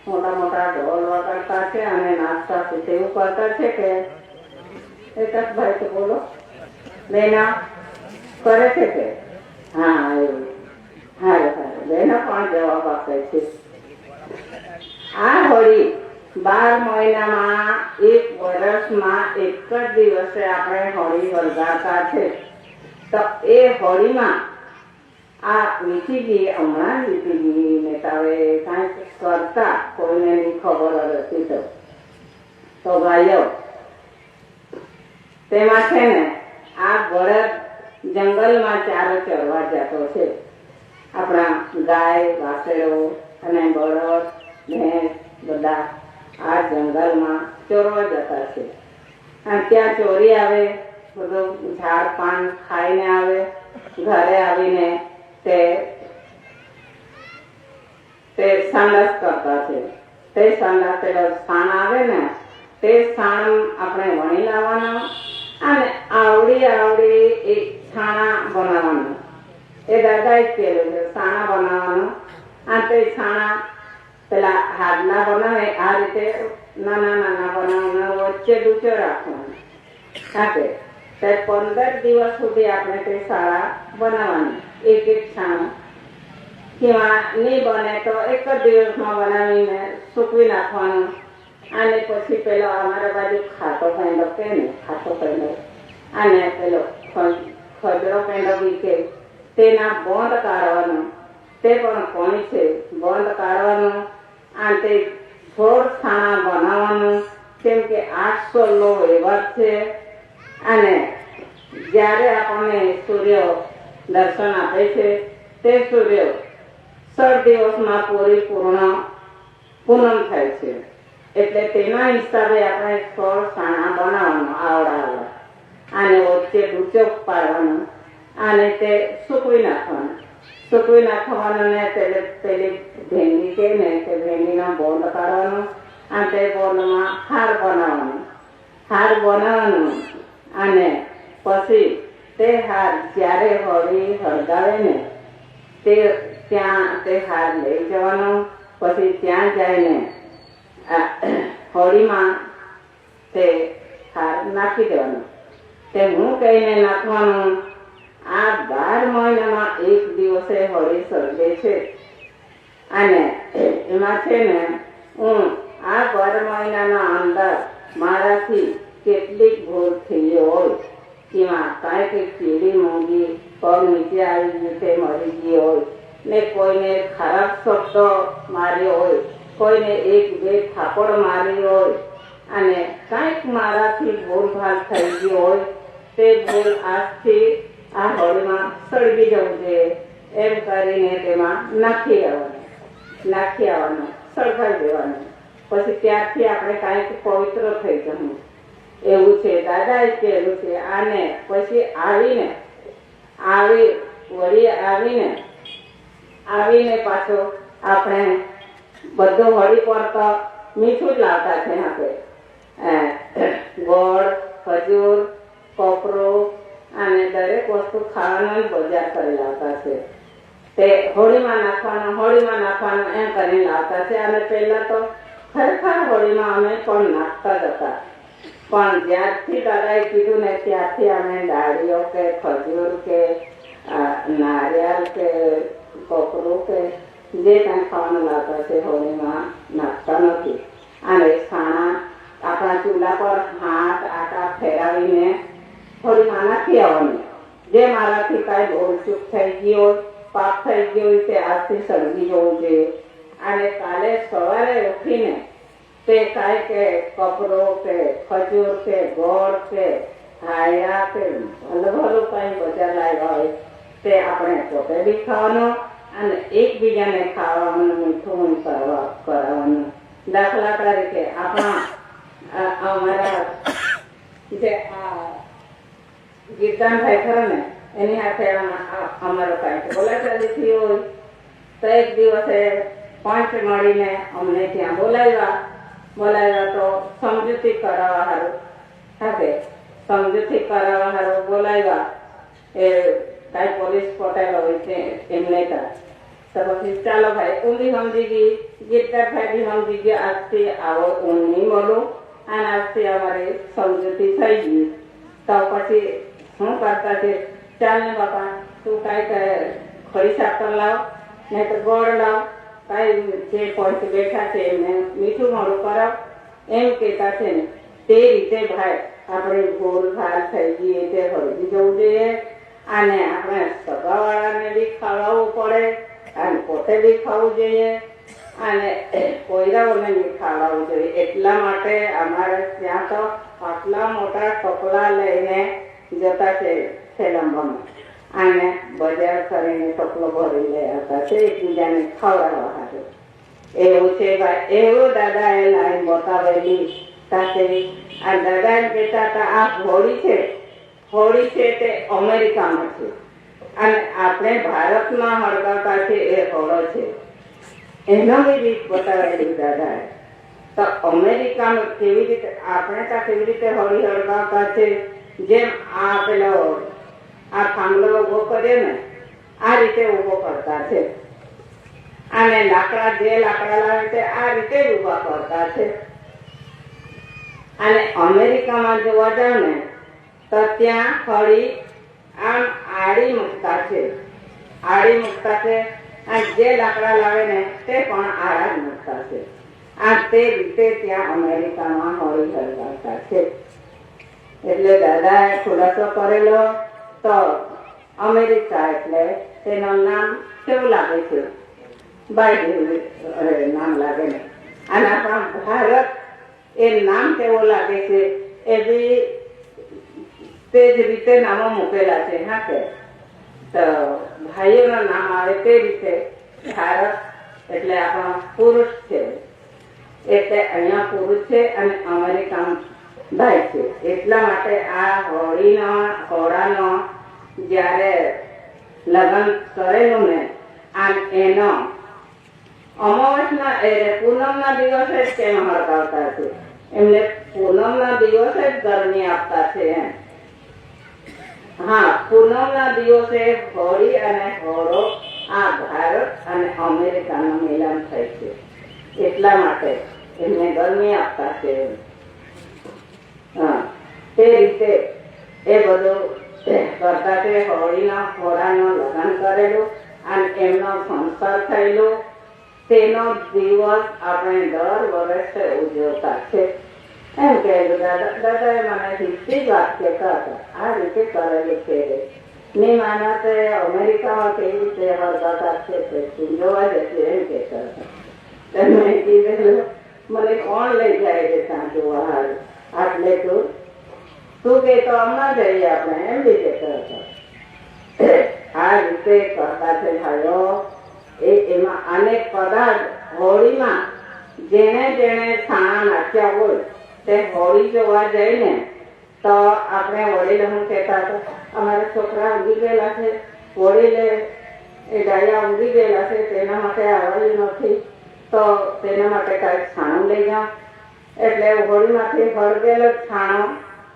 મોટા મોટા ઢોલ વગાડતા છે અને નાસ્તા છે. એવું કરતા છે કે એક જ ભાઈ તો બોલો બેના કરે છે કે? હા એવું. હારું બેના પણ જવાબ આપે છે. આ હોળી 12 મહિનામાં 1 વર્ષમાં એક જ દિવસે આપણે હોળી વળગાડતા છે. તો એ હોળીમાં આ વીતી ગઈ, હમણાં વીતી ગઈ ને હવે કાંઈક કરતા કોઈને નહીં ખબર હતી તો ભાઈઓ તેમાં છે ને આ બળદ જંગલમાં ચારો ચરવા જતો છે. આપણા ગાય વાસળો અને બળદ ભેંસ બધા આ જંગલમાં ચોરવા જતા છે. અને ત્યાં ચોરી આવે, બધું ઝાડ પાન ખાઈને આવે, ઘરે આવીને તે સાંડસ કરતા છે. તે સાંડા પેલો સાણ આવે ને તે સાણ આપણે વણી લાવવાનો અને આવડી એક છાણા બનાવવાનું. એ દાદાએ જ કહેલું છે છાણા બનાવવાનું. અને તે છાણા પેલા હાડલા બનાવે આ રીતે નાના બનાવવાના, વચ્ચે ડૂચો રાખવાનો. આપે તે 15 દિવસ સુધી આપણે તે શાળા બનાવવાની. એક છાણું કેવા નહીં બને તો એક જ દિવસમાં બનાવીને સૂકવી નાખવાનું. અને પછી પેલો અમારા બાજુ ખાતો પેંડો કે ને, ખાતો પેંડો અને પેલો ખજરો પેંડો બી કે તેના બોંદ કાઢવાનું. તે પણ કોણી છે, બોંદ કાઢવાનું. અને તે થોડ છાણા બનાવવાનું, કેમ કે 800 લો એવા છે. અને જ્યારે આપણને સૂર્ય દર્શન આપે છે તે સૂર્ય 16 દિવસમાં પૂનમ થાય છે. એટલે તેના હિસાબે આપણે 16 છાણા બનાવવાનું આવડા. અને ઓછું વચ્ચે ડૂચો પાડવાનો અને તે સૂકવી નાખવાનું ને પેલી ભેંડી કે ને તે ભેંડીનો બોંદ કાઢવાનો અને તે બોંદમાં હાર બનાવવાનું અને પછી તે હાર જ્યારે હોળી હળગાવે ને તે ત્યાં તે હાર લઈ જવાનો, પછી ત્યાં જઈને હોળીમાં તે હાર નાખી દેવાનો. તે હું કહીને નાખવાનું. આ 12 મહિનામાં એક દિવસે હોળી સળગે છે અને એમાં છે ને હું આ 12 મહિનાના અંદર મારાથી કેટલીક ભૂલ થઈ હોય, એમાં કાંઈક કીડી મૂંગી પગ નીચે આવી ગઈ તે મરી ગઈ હોય ને કોઈને ખરાબ શબ્દ માર્યો હોય, કોઈને 1-2 થાપડ મારી હોય અને કાંઈક મારાથી ભૂલભાલ થઈ ગઈ હોય તે ભૂલ આજથી આ હોળીમાં સળગી જવું જોઈએ એમ કરીને તેમાં નાખી આવવાનું, સળગાવી દેવાનું. પછી ત્યારથી આપણે કાંઈક પવિત્ર થઈ જવું એવું છે. દાદાએ કહેલું છે. આને પછી આવીને પાછો આપણે બધું હોળી પર તો મીઠું જ લાવતા છે. આપણે ગોળ, ખજૂર, કોપરું અને દરેક વસ્તુ ખાવાનું બજાર કરી લાવતા છે. તે હોળીમાં નાખવાનું એમ કરીને લાવતા છે. અને પહેલા તો ખરેખર હોળીમાં અમે પણ નાખતા જ હતા, પણ જ્યારથી દાદાએ કીધું ને ત્યારથી અમે ડાળીઓ કે ખજૂર કે નારિયેળ કે કોપરું કે જે કાંઈ ખાવાનું લાવતા છે હોળીમાં નાખતા નથી. અને છાણા આપણા ચૂલા પર હાથ આટા ફેરાવીને હોળીમાં નાખી આવવાનું. જે મારાથી કાંઈ ભૂલચૂક થઈ ગઈ હોય, પાપ થઈ ગયો હોય તે આજથી સળગી જવું જોઈએ. અને કાલે સવારે ઉઠીને તે કાંઈ કે કપરો કે ખજૂર કે ગોળ કે હાયા કે ભલું કાંઈ બજાર લાવ્યા હોય તે આપણે પોતે બી ખાવાનું અને એકબીજાને ખાવાનું, મીઠું કરાવવાનું. દાખલા તરીકે અમારા જે ગીતાનભાઈ ખરો ને એની હાથે અમારો કાંઈક બોલાચાલી થઈ હોય તો એક દિવસે પાંચ મળીને અમને ત્યાં બોલાવ્યા તો સમજૂતી કરાવવા હારું બોલાવ્યા. એ કાંઈ પોલીસ પટેલ હોય છે એમને તો પછી ચાલો ભાઈ હું બી સમજી ગઈ, ગીતાભાઈ બી સમજી ગયા, આજથી આવો હું નહીં મળું અને આજથી અમારી સમજૂતી થઈ ગઈ. તો પછી શું કરતા છે, ચાલ ને બાપા તું કાંઈક ખડી સાકર લાવ ને તો ગોળ લાવ, કાંઈ જે પંચ બેઠા છે એમને મીઠું મોડું કરાવ એમ કહેતા છે ને. તે રીતે ભાઈ આપણે ભૂલભાલ થઈ ગઈ તે હળગી જવું જોઈએ અને આપણે સગાવાળાને બી ખવડાવવું પડે અને પોતે બી ખાવું જોઈએ અને કોયરાઓને બી ખવડાવવું જોઈએ. એટલા માટે અમારે ત્યાં તો આટલા મોટા ટોપલા લઈને જતા છે સેલંબામાં અને બજાર કરીને ટોપલો ભરી લઈ આવતા છે એકબીજાને ખવડાવવા હાટુ. એવું છે ભાઈ, એવું દાદાએ લાઈન બતાવેલી સાથે. આ દાદા એમ કહેતા હતા આ હોળી છે તે અમેરિકામાં છે અને આપણે ભારતમાં હળગાવતા છે એ હોળો છે. એનો બી રીત બતાવેલી દાદાએ. તો અમેરિકામાં કેવી રીતે આપણે ત્યાં કેવી રીતે હોળી હળગાવતા છે, જેમ આ પેલો આ થાંભલો ઉભો કર્યો ને આ રીતે ઉભો કરતા છે અને જે લાકડા લાવે છે આ રીતે જ ઉભા કરતા છે. અને અમેરિકામાં જોવા જાવ ને તો ત્યાં હોળી આમ આડી મૂકતા છે અને જે લાકડા લાવે ને તે પણ આડા જ મૂકતા છે. આ તે રીતે ત્યાં અમેરિકામાં હોળી હળગાવતા છે. એટલે દાદાએ ખુલાસો કરેલો તો અમેરિકા એટલે તેનું નામ કેવું લાગે છે, બાઈ જેવું નામ લાગે ને. અને આપણા ભારત એ નામ કેવું લાગે છે એ બી તે જ રીતે નામો મૂકેલા છે. હા કે તો ભાઈઓના નામ આવે તે રીતે ભારત એટલે આપણો પુરુષ છે એટલે અહીંયા પુરુષ છે અને અમેરિકામાં ભાઈ છે. એટલા માટે આ હોળાનો જ્યારે લગ્ન કરેલું ને આમ એનો અમાવસના પૂનમના દિવસે જ કેમ હળગાવતા છે, એમને પૂનમના દિવસે જ ગરમી આપતા છે એમ. હા, પૂનમના દિવસે હોળી અને હોળો આ ભારત અને અમેરિકાનું મિલન થાય છે, એટલા માટે એમને ગરમી આપતા છે. હા, તે રીતે એ બધું કરતા છે. હોળાનું લગ્ન કરેલું અને એમનો સંસાર થયેલો તેનો દિવસ આપણે દર વર્ષે ઉજવતા છે. એમ કે દાદાએ મને હિસ્ટ્રી વાત કહેતા હતા, આ રીતે કરેલું છે. ની માનો તે અમેરિકામાં કેવી રીતે હળગાતા છે તે જોવા જશે એમ કહેતા હતા. મેં કીધેલું મને કોણ લઈ જાય છે ત્યાં જોવા હાલ, આટલે તું કે તો હમણાં જઈએ આપણે એમ બી કહેતા હતા. આ રીતે કરતા છે ભાઈઓ. એમાં અનેક પદાર્થ હોળીમાં જેને છાણા નાખ્યા હોય તે હોળી જોવા જઈને તો આપણે વડીલ હું કહેતા હતા, અમારા છોકરા ઊંઘી ગયેલા છે, વડીલે એ ડાયા ઊંઘી ગયેલા છે, તેના માટે આવડ્યું નથી, તો તેના માટે કાંઈક છાણું લઈ જાઓ. એટલે હોળીમાંથી હળગેલો છાણો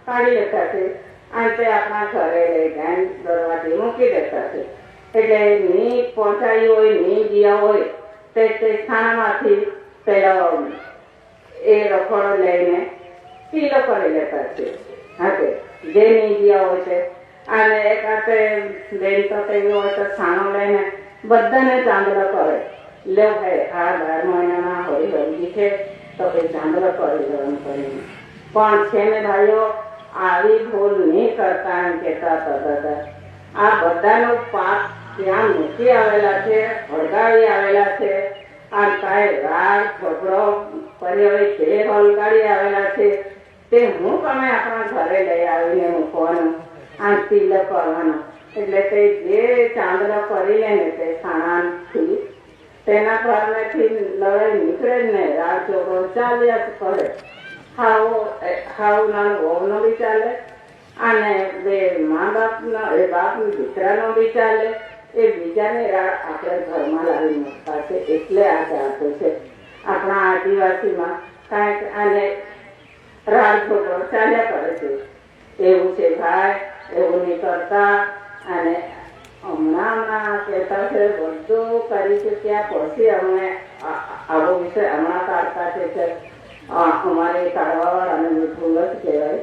કાઢી લેતા છે અને તે આપણા ઘરે લઈ જાય દરવાજે મૂકી દેતા છે. એટલે ની પહોંચાડી હોય, ની ગયા હોય તે છાણામાંથી પેલા એ રખોડો લઈને પીલો કરી લેતા છે. હા, કે જે ની ગયા હોય છે. અને એક હાથે બેન તો તેવી હોય તો છાણો લઈને બધાને ચાંદલો કરે, લે ભાઈ આ 12 મહિનામાં હોળી વળગી છે તો એ ચાંદલો કરી લેવાનું કરીને. પણ છે ને ભાઈઓ, આવી ભૂલ નહીં કરતા એમ કહેતા હતા દાદા. આ બધાનો પાપ ત્યાં મૂકી આવેલા છે, હળગાવી આવેલા છે. આ કાંઈ રાગ ઝઘડો પરિવારે તે હળગાડી આવેલા છે તે હું તમે આપણા ઘરે લઈ આવીને મૂકવાનું, આ તિલક કરવાનો. એટલે તે જે ચાંદલો કરી લે ને તે છાણાથી તેના ઘરમાંથી લડાઈ નીકળે જ ને, રાગ ઝઘડો ચાલ્યા જ કરે. હાવ નાનો વહુનો બી ચાલે અને બે મા બાપનો બાપની દીકરાનો બી ચાલે. એ બીજાને રાગ આપણે ઘરમાં લાવી મૂકતા છે. એટલે આ ચાલતો છે આપણા આદિવાસીમાં. કાંઈક આને રાગ ઝઘડો ચાલ્યા કરે છે. એવું છે ભાઈ, એવું નહીં કરતા. અને હમણાં કહેતા છે બધું કરી ચૂક્યા પછી અમને આવો વિષય હમણાં કાઢતા છે. અમારે કાઢવાવાળાને ભૂલ જ કહેવાય.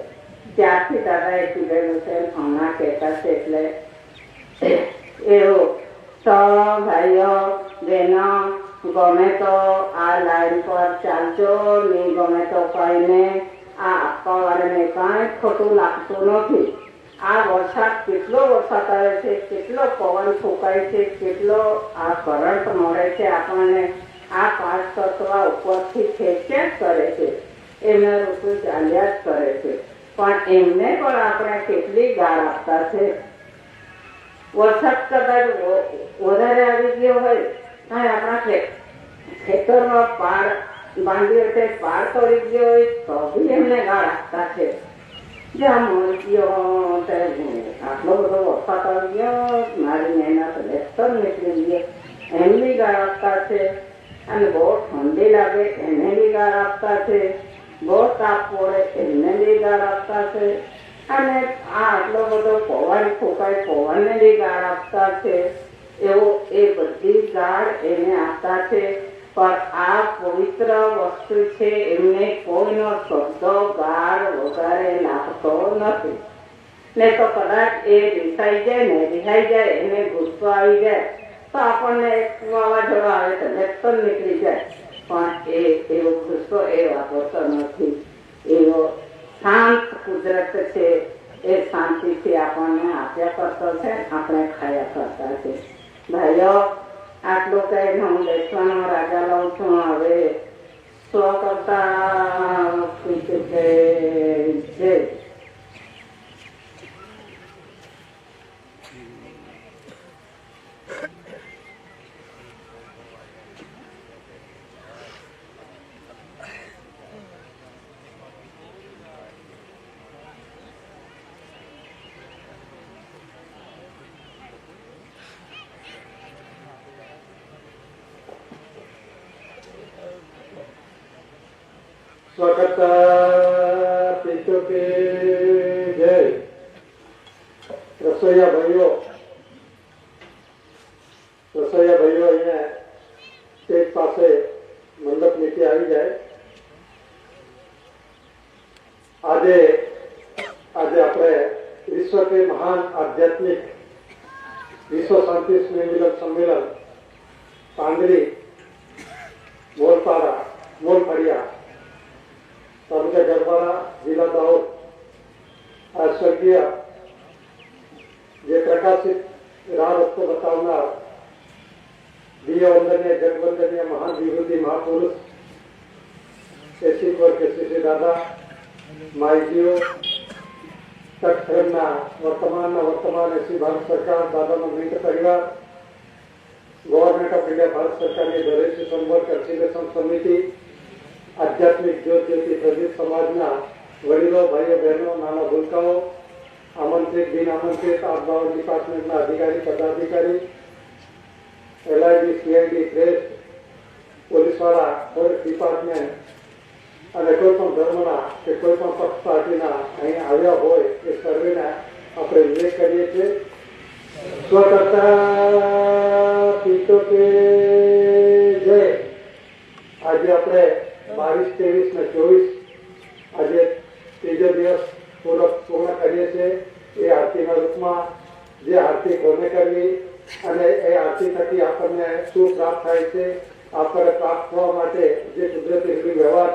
ત્યારથી દાદાએ કીધેલું છે, હમણાં કહેતા છે. એટલે એવું તો ભાઈઓ બહેનો, ગમે તો આ લાઈન પર ચાલજો, નહીં ગમે તો કહીને આ આપવાવાળાને કાંઈ ખોટું લાગતું નથી. આ વરસાદ કેટલો વરસાદ આવે છે, કેટલો પવન ફૂંકાય છે, કેટલો આ કરંટ મળે છે આપણને. આ 5 તત્વ ઉપરથી ખેંચ્યા જ કરે છે, એમના ઋતુ ચાલ્યા જ કરે છે. પણ એમને પણ આપણે કેટલી ગાળ આપતા છે. વરસાદ કદાચ વધારે આવી ગયો હોય અને આપણા ખેતરમાં પાડ બાંધ્યો છે, પાડ તોડી ગયો હોય તો બી એમને ગાળ આપતા છે. જ્યાં મળી ગયો આટલો બધો વરસાદ આવી ગયો, મારી મહેનત લેસર નીકળી ગઈ, એમની ગાળ આપતા છે. અને બહુ ઠંડી લાગે એને બી ગાળ આપતા છે, બહુ તાપ પડે એને બી ગાળ આપતા છે. અને આ આટલો બધો પવન ફૂંકાય પવનને બી ગાળ આપતા છે. એવો એ બધી ગાળ એને આપતા છે. પણ આ પવિત્ર વસ્તુ છે, એમને કોઈનો શબ્દ ગાળ વગાડે લાગતો નથી. ને તો કદાચ એ રિસાઈ જાય, એને ગુસ્સો આવી જાય તો આપણને એક વાવાઝોડું આવે તો લેક્ચર નીકળી જાય. પણ એવો ગુસ્સો એ વાપરતો નથી. એવો શાંત કુદરત છે, એ શાંતિથી આપણને આપ્યા કરતો છે, આપણે ખાયા કરતા છે. ભાઈઓ, આટલું કહીને હું બેસવાનો રાજા લઉં છું. હવે સ્વ કરતા છે. સ્વાગત પીતો કે જય રસોઈયા ભાઈઓ અહીંયા સ્ટેજ પાસે મંડપ નીચે આવી જાય. આજે આપણે વિશ્વ के महान आध्यात्मिक विश्व शांति स्नेह मिलन सम्मेलन पांगरी मोलपाड़ा मोलफड़िया तालुका गरबाड़ा जिला दाहोद आज स्वर्गीय जे प्रकाशित राह रस्तो बतावनार दिव्य वंदनीय जगवंदनीय महान विभूति महापुरुष एसी वर्ग श्री दादा माईजीओ तत्धर्मना वर्तमान एसी भारत सरकार दादाનો મિત્ર પરિવાર ગવર્મેન્ટ ઓફ ઇન્ડિયા ભારત સરકારની દરેક સંવર્ગ કન્સિલેશન સમિતિ આધ્યાત્મિક જ્યોતિ પ્રદીપ સમાજના વડીલો ભાઈઓ બહેનો નાના ભૂલકાઓ આમંત્રિત બિન આમંત્રિત આપબાવ ડિપાર્ટમેન્ટના અધિકારી પદાધિકારી એલઆઈડી સીઆઈડી પ્રેસ પોલીસવાળા ફોરેસ્ટ ડિપાર્ટમેન્ટ અને કોઈ પણ ધર્મના કે કોઈ પણ પક્ષ પાર્ટીના અહીં આવ્યા હોય એ સર્વેને આપણે ઉલ્લેખ કરીએ છીએ. સ્વકર્તા પીતો કે જય. આજે આપણે 22, 23 ને 24 આજે ત્રીજો દિવસ પૂર્ણ કરીએ છીએ. એ આરતીના રૂપમાં જે આરતી કોને કરવી અને એ આરતી થકી આપણને શું પ્રાપ્ત થાય છે, આપણને પ્રાપ્ત થવા માટે જે કુદરતી રીતે વ્યવહાર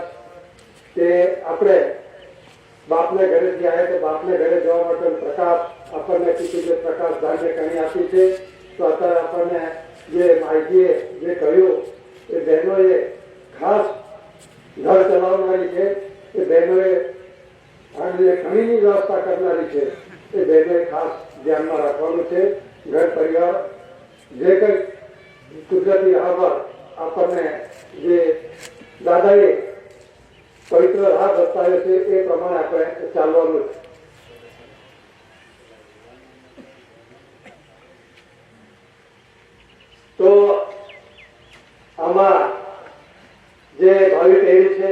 કે આપણે બાપને ઘરેથી આવ્યા તો બાપને ઘરે જવા માટે પ્રકાશ આપણને કીધું જે પ્રકાશ ધાન્ય કણી આપી છે. તો અત્યારે આપણને જે માહિતીએ જે કહ્યું એ બહેનોએ ખાસ ઘર ચલાવનારી છે, એ બહેનોએ ઘણીની વ્યવસ્થા કરનારી છે, એ બહેનોએ ખાસ ધ્યાનમાં રાખવાનું છે. ઘર પરિવાર જે કંઈ કુદરતી રાહ પર આપણને જે દાદાએ પવિત્ર રાહ બતાવ્યો છે એ પ્રમાણે આપણે ચાલવાનું છે. તો આમાં જે ભાવિ પેઢી છે,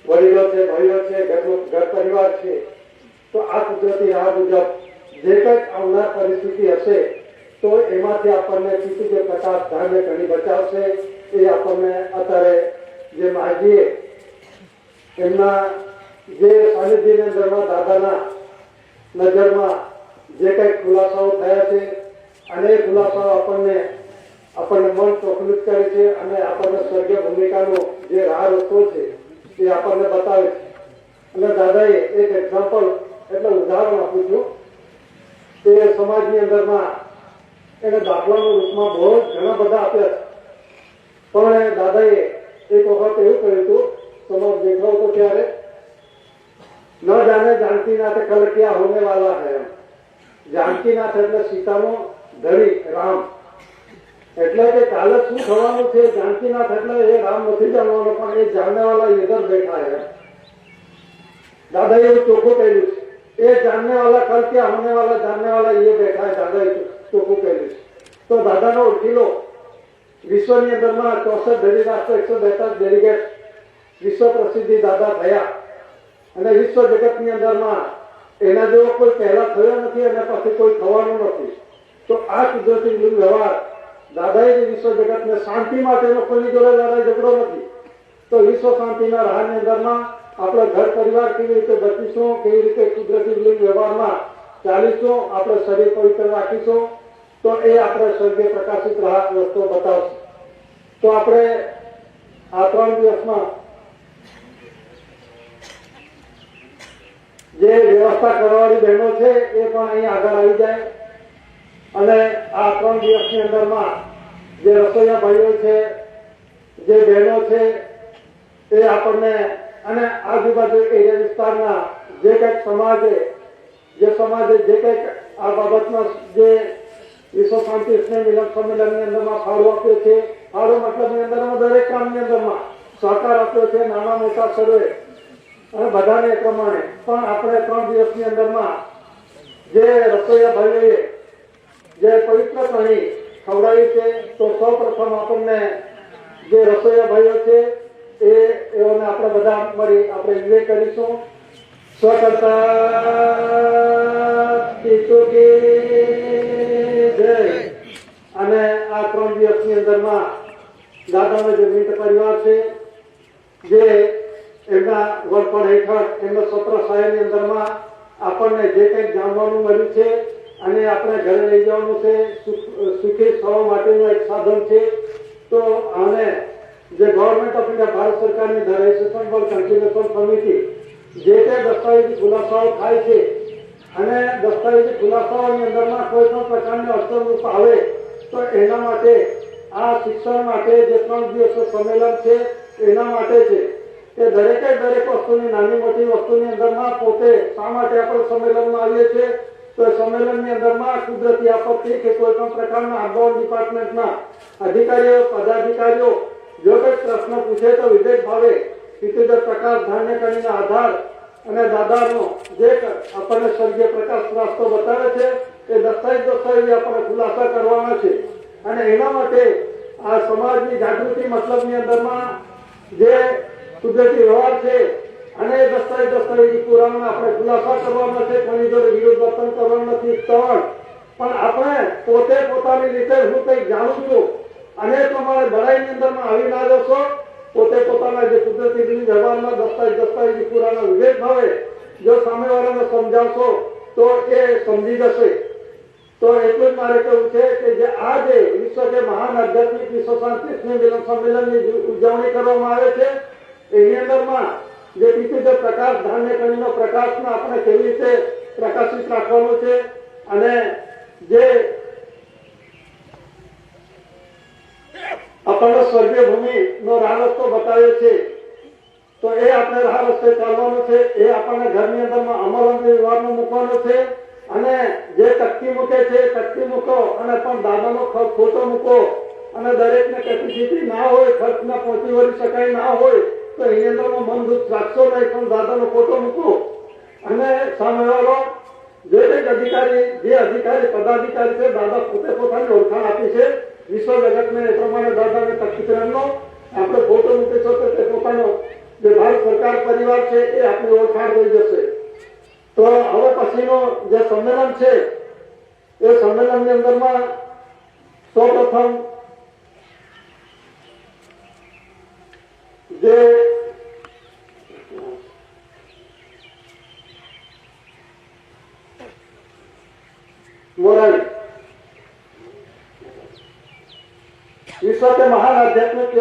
વડીલો છે, ભાઈઓ છે, ઘર પરિવાર છે, તો આ કુદરતી રાહ મુજબ જે કંઈક આવનાર પરિસ્થિતિ હશે તો એમાંથી આપણને કીધું જે પ્રકાશ ધાન્ય ઘણી બચાવશે એ આપણને અત્યારે જે માજીએ એમના જે સાનિધ્યની અંદરમાં દાદાના નજરમાં જે કંઈક ખુલાસાઓ થયા છે અને એ ખુલાસાઓ આપણને મન પ્રફુલ્લિત કરે છે અને આપણને સ્વર્ગીય ભૂમિકાનો જે રાહ રસ્તો છે એ આપણને બતાવે છે. અને દાદાએ એક એક્ઝામ્પલ એટલે ઉદાહરણ આપું છું. તે સમાજની અંદરમાં એને દાખલાના રૂપમાં બહુ ઘણા બધા આપ્યા છે, પણ દાદાએ एक वक्त એવું કહ્યું હતું समाज देखा हो तो ત્યારે न जाने जानकी नाथ कल क्या होने वाला है. जानकी नाथ એટલે સીતાનો ધણી રામ, એટલે કે કાલે શું થવાનું છે जानकीनाथ એટલે એ રામ નથી જાણવાનો પણ એ જાણને વાળા ઇધર બેઠા है. દાદાએ ચોખ્ખું કહ્યું છે એ जानने वाला कल क्या होने वाला जानने वाला ये बैठा है. દાદાએ ચોખ્ખું કહ્યું છે. તો દાદાનો ઉઠીલો વિશ્વની અંદરમાં 64 ધરી રાષ્ટ્ર 142 ડેલિગેટ વિશ્વ પ્રસિદ્ધિ દાદા થયા અને વિશ્વ જગતની અંદરમાં એના જેવો કોઈ પહેલા થયો નથી અને પછી કોઈ થવાનું નથી. તો આ કુદરતી વ્યવહાર દાદાએ જે વિશ્વ જગતને શાંતિ માટેનો કોઈની જોડે લડાઈ ઝઘડો નથી. તો વિશ્વ શાંતિના રાહની અંદરમાં આપણે ઘર પરિવાર કેવી રીતે બચીશું, કેવી રીતે કુદરતી વ્યવહારમાં ચાલીશું, આપણે શરીર પવિત્ર રાખીશું, તો એ આપણે સ્વર્ગીય પ્રકાશિત રાહ રસ્તો બતાવશે. તો આપણે આ 3 દિવસમાં જે વ્યવસ્થા કરવાવાળી બહેનો છે એ પણ અહીં આગળ આવી જાય અને આ 3 દિવસની અંદરમાં જે રસોઈયા ભાઈઓ છે, જે બહેનો છે એ આપણને અને આજુબાજુ એરિયા વિસ્તારના જે કંઈક સમાજે જે કંઈક આ બાબતમાં જે વિશ્વ શાંતિ સ્નેહ મિલન સંમેલનની અંદરમાં ફાળો આપ્યો છે, ફાળો મતલબની અંદરમાં દરેક કામની અંદરમાં સહકાર આપ્યો છે, નાના મોટા સર્વે અને બધાને એ પ્રમાણે પણ આપણે 3 દિવસની અંદરમાં જે રસોઈયા ભાઈઓએ જે પવિત્ર કણી ખવડાવી છે તો સૌ પ્રથમ આપણને જે રસોઈયા ભાઈઓ છે એઓને આપણે બધા મળી આપણે વિવેક કરીશું. સ્વકર્તા જય. અને આ 3 દિવસની અંદરમાં દાદાનો જે મિત્ર પરિવાર છે જે એમના વડપણ હેઠળ એમના સત્ર સહાયની અંદરમાં આપણને જે કંઈક જાણવાનું મળ્યું છે અને આપણે ઘરે લઈ જવાનું છે, સુખી થવા માટેનું એક સાધન છે. તો આને જે ગવર્મેન્ટ ઓફ ઇન્ડિયા ભારત સરકારની ધ રજિસ્ટ્રેશન ફોર કન્સિડરેશન સમિતિ જે તે દસ્તાવેજી ખુલાસાઓ થાય છે અને દસ્તાવેજી ખુલાસાઓની અંદરમાં કોઈ પણ પ્રકારની અડચણરૂપ આવે તો એના માટે આ શિક્ષણ માટે જે 3 દિવસનું સંમેલન છે એના માટે છે કે દરેક વસ્તુની નાની મોટી વસ્તુની અંદરમાં પોતે શા માટે આપણે સંમેલનમાં આવીએ છીએ તો સંમેલનની અંદરમાં કુદરતી આપત્તિ કે કોઈ પણ પ્રકારના આબોહવા ડિપાર્ટમેન્ટના અધિકારીઓ પદાધિકારીઓ જો કોઈ પ્રશ્ન પૂછે તો વિવેક ભાવે પિતૃદત્ત પ્રકાશ ધાન્ય કરીને આધાર અને દાદાનો જે આપણને સ્વર્ગીય પ્રકાશ રાસ્તો બતાવે છે એ દસ્તાવેજ આપણને ખુલાસા કરવાના છે. અને એના માટે આ સમાજની જાગૃતિ મતલબની અંદરમાં જે કુદરતી વ્યવહાર છે અને દસ્તાવેજી પુરાવાના આપણે ખુલાસા કરવાના છે. કોની જોડે વિરોધ વર્તન કરવાનું નથી પણ આપણે પોતે પોતાની રીતે હું કંઈક જાણું છું અને તમારે બળાઈની અંદરમાં આવી ના જશો. પોતે પોતાના જે કુદરતી વ્યવહારમાં દસ્તાવેજી પુરાવાનો વિવેક ભાવે જો સામેવાળાને સમજાવશો તો એ સમજી જશે. તો એટલું જ મારે કહેવું છે કે જે આજે વિશ્વ કે મહાન આધ્યાત્મિક વિશ્વ શાંતિ મિલન સંમેલનની ઉજવણી કરવામાં આવે છે એની અંદરમાં જે પિતૃદત્ત પ્રકાશ ધાન્ય કણીનો પ્રકાશને આપણે કેવી રીતે પ્રકાશિત રાખવાનો છે અને જે આપણને સ્વર્ગીય ભૂમિનો રાહ રસ્તો બતાવ્યો છે તો એ આપણે રાહ રસ્તે ચાલવાનું છે. એ આપણને ઘરની અંદરમાં અમલ અંગે વ્યવહારમાં મૂકવાનો છે અને જે તકતી મૂકે છે તકતી મૂકો અને પણ દાદાનો ફોટો મૂકો અને દરેકને કેપેસિટી ના હોય ખર્ચના પહોંચી વળી શકાય ના હોય તો એની અંદરમાં મન દુઃખ રાખશો નહીં પણ દાદાનો ફોટો મૂકો અને સામેવાળો જે કંઈક અધિકારી પદાધિકારી છે દાદા પોતે પોતાની ઓળખાણ આપી છે વિશ્વ જગતને એ પ્રમાણે દાદાને તકતીનો આપણે ફોટો મૂકીશો તો તે પોતાનો જે ભારત સરકાર પરિવાર છે એ આપણી ઓળખાણ થઈ જશે. તો હવે પછીનો જે સંમેલન છે એ સંમેલનની અંદરમાં સૌપ્રથમ જે મોરારી विश्व के महान आध्यात्मिक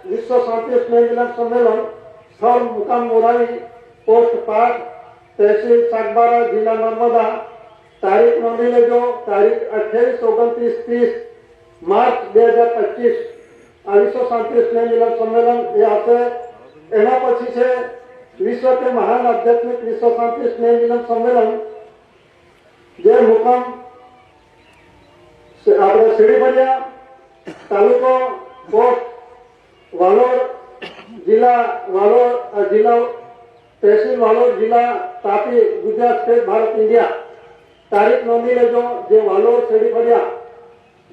विश्व शांति स्नेह मिलन सम्मेलन स्थल मुकाम मोरारी पोस्ट 5 तहसील सागबारा जिला नर्मदा तारीख नोंधी लेजो तारीख 28 29 30 मार्च 2025 आ विश्व शांति स्नेह मिलन सम्मेलन ये आपसे एना पछी छे विश्व के महान आध्यात्मिक विश्व शांति स्नेह मिलन सम्मेलन जे मुकाम આપણે સીડીભરિયા તાલુકો પોસ્ટ વાલોડ જિલ્લા તહેસીલ વાલોડ જિલ્લા તાપી ગુજરાત સ્ટેટ ભારત ઇન્ડિયા તારીખ નોંધી લેજો. જે વાલોડ સીડીભરિયા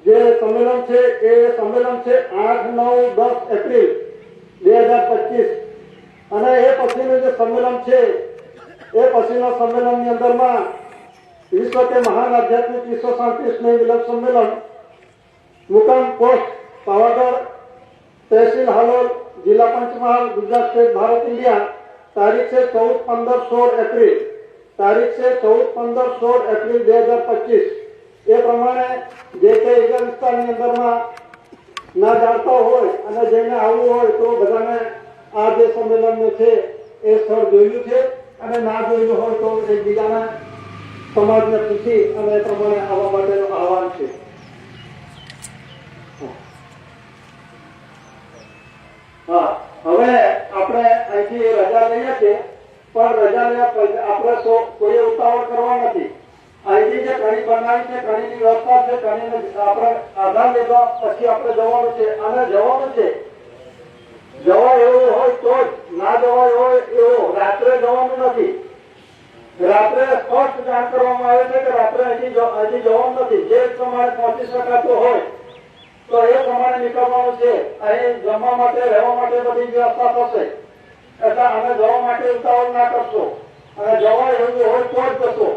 જે સંમેલન છે એ સંમેલન છે 8 9 10 એપ્રિલ 2025 અને એ પછીનું જે સંમેલન છે એ પછીના સંમેલનની અંદરમાં विश्व के महान आध्यात्मिक विश्व शांति स्नेह मिलन सम्मेलन मुकाम पोस्ट पावागढ़ तहसील हालोल जिला पंचमहाल गुजरात स्टेट भारत इंडिया तारीख से 14 15 16 एप्रिल 2025 એ પ્રમાણે જે તે વિસ્તારની અંદરમાં ના જાણતા હોય અને જેને આવવું હોય તો બધાને આ જે સંમેલનનું છે એ સ્થળ જોયું છે અને ના જોયું હોય તો એકબીજાને સમાજને પૂછી અને એ પ્રમાણે આવવા માટેનું આહવાન છે. હા, હવે આપણે અહીંથી રજા લઈએ છીએ પણ રજા લેવા આપણે કોઈ ઉતાવળ કરવા નથી. અહીંથી જે કણી બનાવી છે કણીની વ્યવસ્થા છે કણીને આપણે આધાર લેવા પછી આપણે જવાનું છે અને જવાનું છે જવા એવું હોય તો જ ના જવાય હોય એવું રાત્રે જવાનું નથી. રાત્રે સ્પષ્ટ જાણ કરવામાં આવે છે કે રાત્રે હજી જવાનું નથી. જે પ્રમાણે પહોંચી શકાતું હોય તો એ પ્રમાણે નીકળવાનું છે. અહીં જમવા માટે રહેવા માટે બધી વ્યવસ્થા થશે એટલે અમે જવા માટે ઉતાવળ ના કરશો અને જવા એવું હોય તો જ જશો.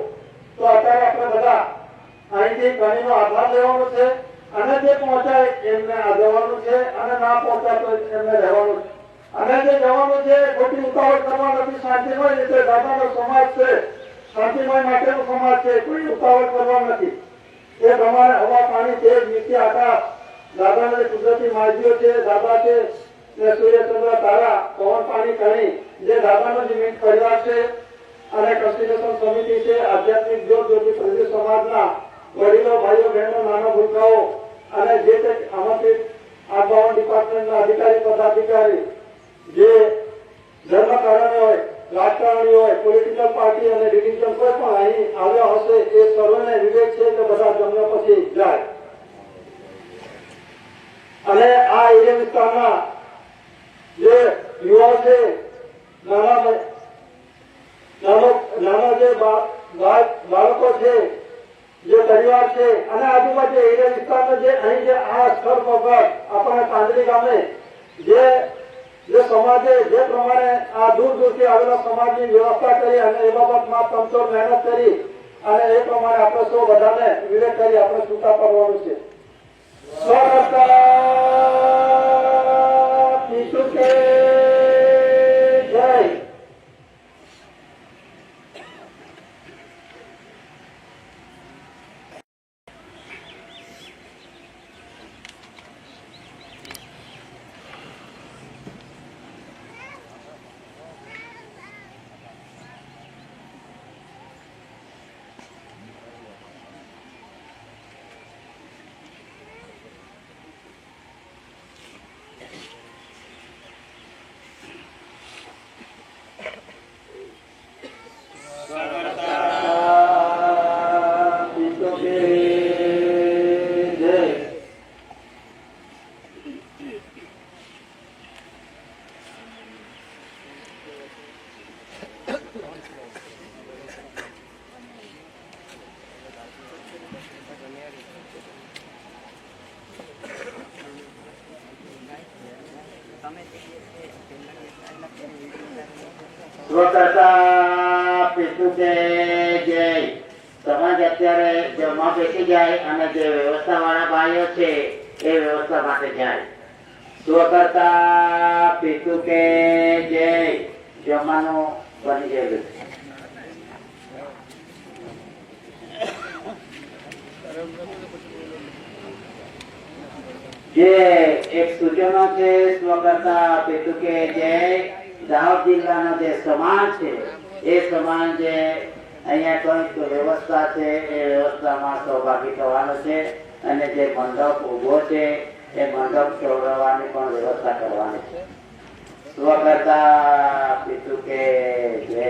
તો અત્યારે આપણે બધા અહીંથી ઘણીનો આધાર લેવાનો છે અને જે પહોંચાય એમને આ જવાનું છે અને ના પહોંચાતો એમને રહેવાનું છે અને જે જવાનું છે ખોટી ઉતાવળ કરવા નથી. શાંતિમય રીતે દાદાનો સમાજ છે, શાંતિમય માટેનો સમાજ છે, કોઈ ઉતાવળ કરવા નથી. એ પ્રમાણે હવા પાણી તેજ નીતિ આકાશ દાદાને કુદરતી માર્ગીઓ છે, દાદા છે ને સૂર્યચંદ્ર તારા પવન પાણી કણી જે દાદાનો જીવિત પરિવાર છે અને કન્સ્ટિટ્યુશન સમિતિ છે, આધ્યાત્મિક જ્યોત જ્યોતિ પ્રદેશ સમાજના વડીલો ભાઈઓ બહેનો નાના ભૂલકાઓ અને જે તે આમંત્રિત આગેવાન ડિપાર્ટમેન્ટના અધિકારી પદાધિકારી જે ધર્મ કારણે હોય, રાજકારણી હોય, પોલિટિકલ પાર્ટી અને ડિવિઝન કોઈ પણ અહીં આવ્યા હશે એ સર્વને વિવેક છે કે બધા જમ્યા પછી જાય. અને આ એરિયા વિસ્તારના જે યુવાઓ છે, નાના જે બાળકો છે, જે પરિવાર છે અને આજુબાજુ એરિયા વિસ્તારના જે અહીં જે આ સ્થળ પર આપણા કાંદરી ગામે જે સમાજે જે પ્રમાણે આ દૂર દૂરથી આવેલા સમાજની વ્યવસ્થા કરી અને એ બાબતમાં તમતોડ મહેનત કરી અને એ પ્રમાણે આપણે સૌ બધાને વિવેક કરી આપણે છૂટા પડવાનું છે. સ્વકર્તા પિતૃ કે જય. સમાજ અત્યારે જમવા બેસી જાય અને જે વ્યવસ્થા વાળા ભાઈઓ છે એ વ્યવસ્થા માટે જાય. સ્વકર્તા પિતૃ કે જય. જમવાનું બની ગયેલું છે. જે એક સૂચનો છે સ્વકર્તા પિતૃ કે જય. દાહોદ જિલ્લાનો જે સમાજ છે એ સમાજ જે અહીંયા કોઈ વ્યવસ્થા છે એ વ્યવસ્થામાં સહભાગી થવાનો છે અને જે મંડપ ઉભો છે એ મંડપ ચોરવાની પણ વ્યવસ્થા કરવાની છે. સ્વકર્તા પિતૃ કે જય.